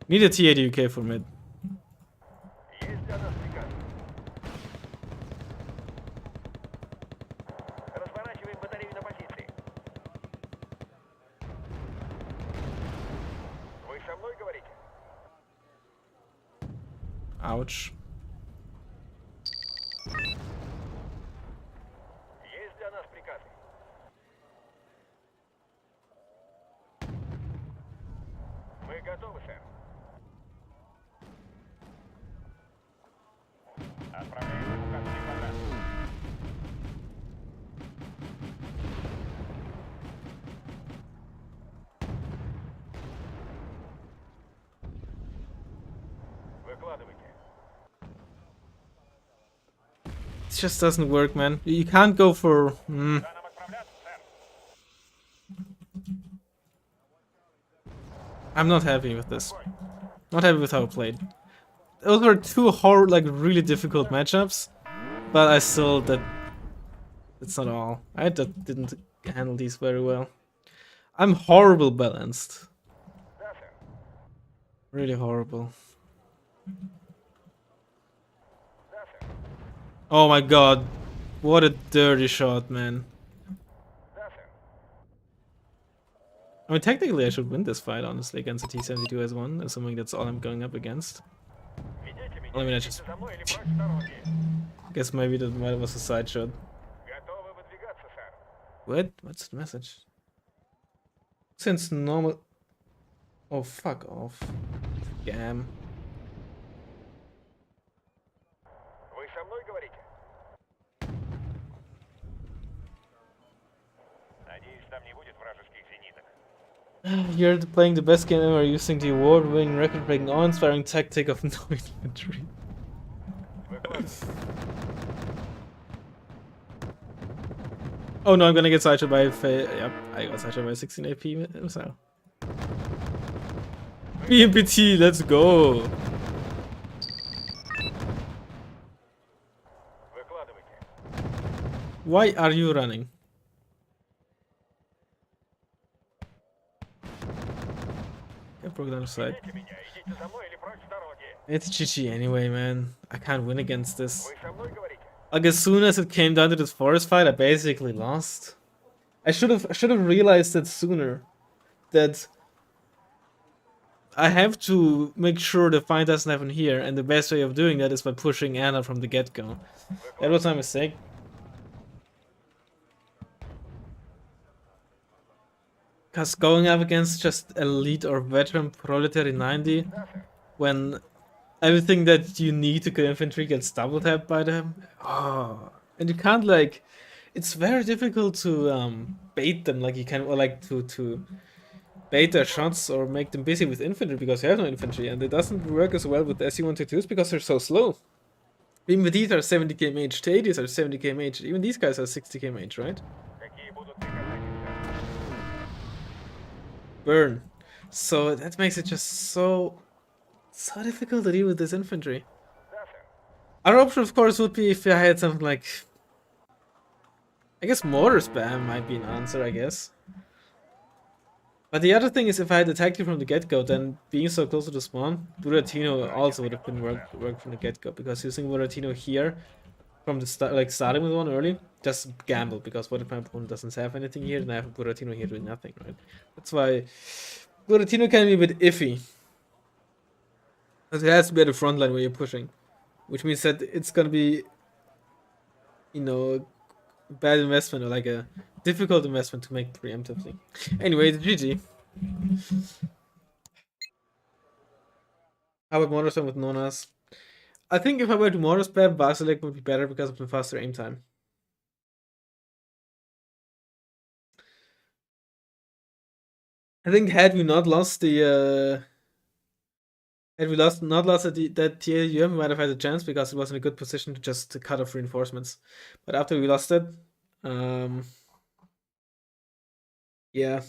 Speaker 1: Need a T80 UK for mid.
Speaker 2: Есть для нас приказы. Разворачиваем батарею на позиции. Вы со мной говорите?
Speaker 1: Ouch.
Speaker 2: Есть для нас приказы. Мы готовы, сэр. Отправляем указанный квадрат. Выкладывайте.
Speaker 1: It just doesn't work, man. You can't go for.
Speaker 2: Куда нам отправляться, сэр?
Speaker 1: I'm not happy with this. Not happy with how I played. Those were two like really difficult matchups, but I still that's not all. I didn't handle these very well. I'm horrible balanced.
Speaker 2: Да, сэр.
Speaker 1: Really horrible.
Speaker 2: Да, сэр.
Speaker 1: Oh my god. What a dirty shot, man.
Speaker 2: Да, сэр.
Speaker 1: I mean, technically I should win this fight, honestly, against the T-72 as one, assuming that's all I'm going up against.
Speaker 2: Ведите меня.
Speaker 1: I mean, I just
Speaker 2: Идите за мной или прочь с дороги.
Speaker 1: guess maybe that was a side shot.
Speaker 2: Готовы выдвигаться, сэр.
Speaker 1: What? What's the message? Since normal. Oh, fuck off. Scam.
Speaker 2: Вы со мной говорите? Надеюсь, там не будет вражеских зениток.
Speaker 1: You're playing the best game ever using the award-winning, record-breaking, awe-inspiring tactic of no infantry.
Speaker 2: Выкладывайте.
Speaker 1: Oh no, I'm gonna get sideshot by yep, I got sideshot by 16 AP, so. BMPT, let's go!
Speaker 2: Выкладывайте.
Speaker 1: Why are you running? I broke down the side.
Speaker 2: Идите меня. Идите за мной или прочь с dороги.
Speaker 1: It's GG anyway, man. I can't win against this.
Speaker 2: Вы со мной говорите?
Speaker 1: Like as soon as it came down to this forest fight, I basically lost. I should have realized that sooner. That I have to make sure the fight doesn't happen here, and the best way of doing that is by pushing Anna from the get-go. That was my mistake. Cause going up against just elite or veteran proletary 90, when everything that you need to kill infantry gets double tapped by them, oh, and you can't like, it's very difficult to bait them like you can, or like to bait their shots or make them busy with infantry because you have no infantry, and it doesn't work as well with SU-122s because they're so slow. Even these are 70k mage, the 80s are 70k mage, even these guys are 60k mage, right?
Speaker 2: Какие будут приказания, сэр?
Speaker 1: Burn. So that makes it just so difficult to deal with this infantry.
Speaker 2: Да, сэр.
Speaker 1: Other option, of course, would be if I had something like, I guess mortar spam might be an answer, I guess. But the other thing is, if I had attacked you from the get-go, then being so close to the spawn, Buratino also would have been worked from the get-go, because using Buratino here from the start, like starting with one early, just gamble, because what if my opponent doesn't have anything here, then I have Buratino here doing nothing, right? That's why Buratino can be a bit iffy. Because it has to be at the front line where you're pushing, which means that it's gonna be, you know, a bad investment, or like a difficult investment to make preemptively. Anyway, the GG. How about mortar spam with Nonas? I think if I were to mortar spam, Basilic would be better because of the faster aim time. I think had we not lost the not lost that TAUM, we might have had a chance because it was in a good position to just cut off reinforcements. But after we lost it, yeah.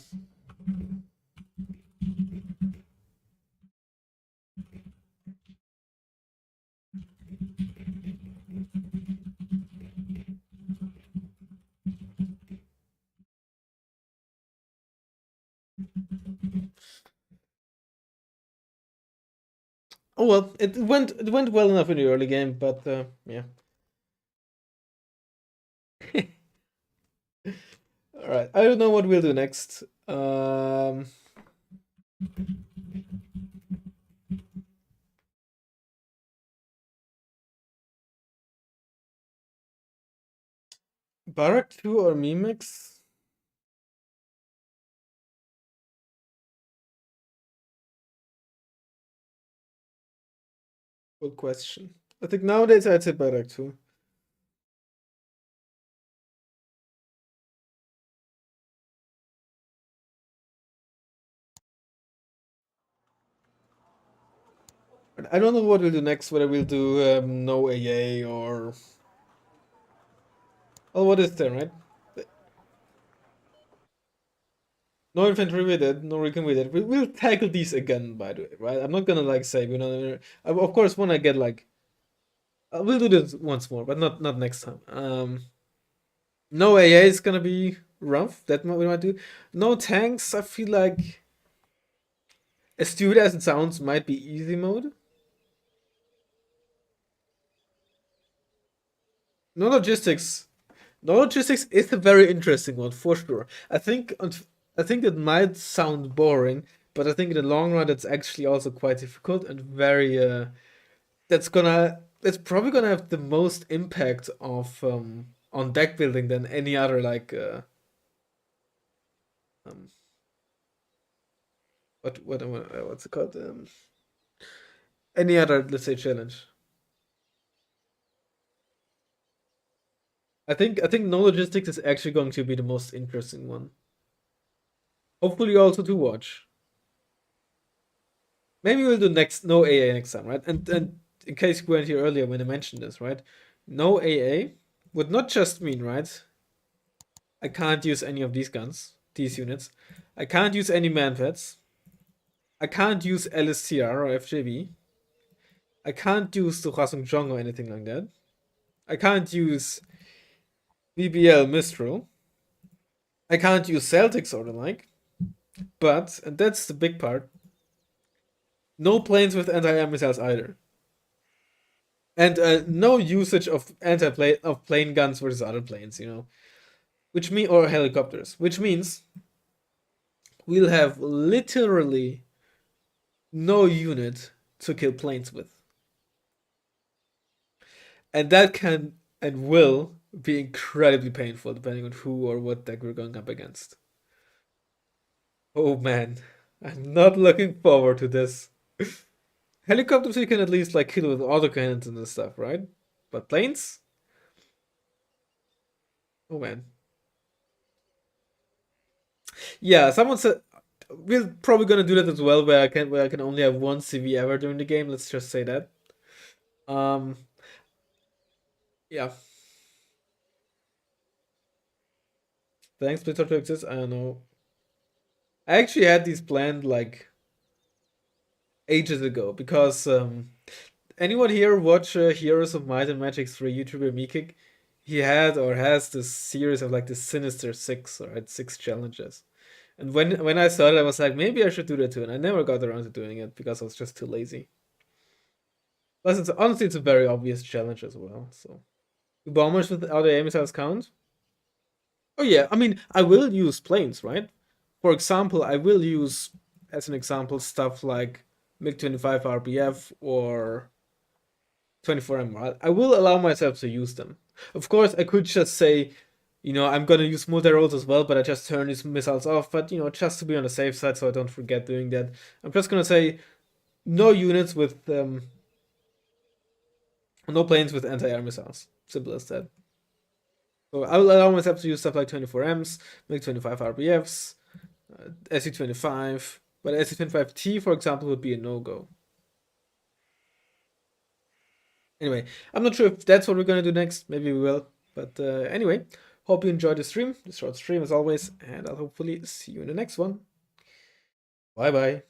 Speaker 1: Oh well, it went well enough in the early game, but yeah. All right, I don't know what we'll do next. Barak 2 or Mimix? Good question. I think nowadays I'd say Barak 2. I don't know what we'll do next, whether we'll do no AA or... Well, what is there, right? No infantry with it, no recon with it. We'll tackle these again, by the way, right? I'm not gonna like say, you know, of course when I get like... we'll do this once more, but not next time. No AA is gonna be rough, that we might do. No tanks, I feel like... As stupid as it sounds, might be easy mode. No logistics. No logistics is a very interesting one for sure. I think it might sound boring, but I think in the long run it's actually also quite difficult and very that's probably gonna have the most impact of on deck building than any other like um what's it called, any other, let's say, challenge. I think no logistics is actually going to be the most interesting one. Hopefully also to watch. Maybe we'll do no AA next time, right? And in case you weren't here earlier when I mentioned this, right? No AA would not just mean, right? I can't use any of these guns, these units. I can't use any manpads. I can't use LSTR or FJB. I can't use the Hwasong Jong or anything like that. I can't use BBL Mistral. I can't use Celtics or the like. But, and that's the big part, no planes with anti-air missiles either. And no usage of plane guns versus other planes, which mean or helicopters, which means we'll have literally no unit to kill planes with, and that can and will be incredibly painful depending on who or what deck we're going up against. Oh man, I'm not looking forward to this. Helicopters you can at least like kill with autocannons and stuff, right? But planes? Oh man. Yeah, someone said we're probably gonna do that as well, where I can only have one CV ever during the game. Let's just say that. Um, yeah. Thanks, Blizzard, to exist. I don't know. I actually had these planned like ages ago because anyone here watch Heroes of Might and Magic 3 YouTuber Mikik? He had or has this series of like the Sinister Six, or right, 6 challenges. And when I saw it, I was like, maybe I should do that too. And I never got around to doing it because I was just too lazy. Plus, it's a very obvious challenge as well. So, do bombers without air missiles count? Oh yeah, I mean, I will use planes, right? For example, I will use, as an example, stuff like MiG-25 RBF or 24M. Right? I will allow myself to use them. Of course, I could just say, I'm gonna use multi-rolls as well, but I just turn these missiles off. But just to be on the safe side, so I don't forget doing that, I'm just gonna say no units with no planes with anti-air missiles. Simple as that. So I will allow myself to use stuff like 24Ms, MiG-25 RBFs, SE-25, but SE-25T, for example, would be a no-go. Anyway, I'm not sure if that's what we're gonna do next. Maybe we will. But anyway, hope you enjoyed the stream, the short stream as always, and I'll hopefully see you in the next one. Bye bye.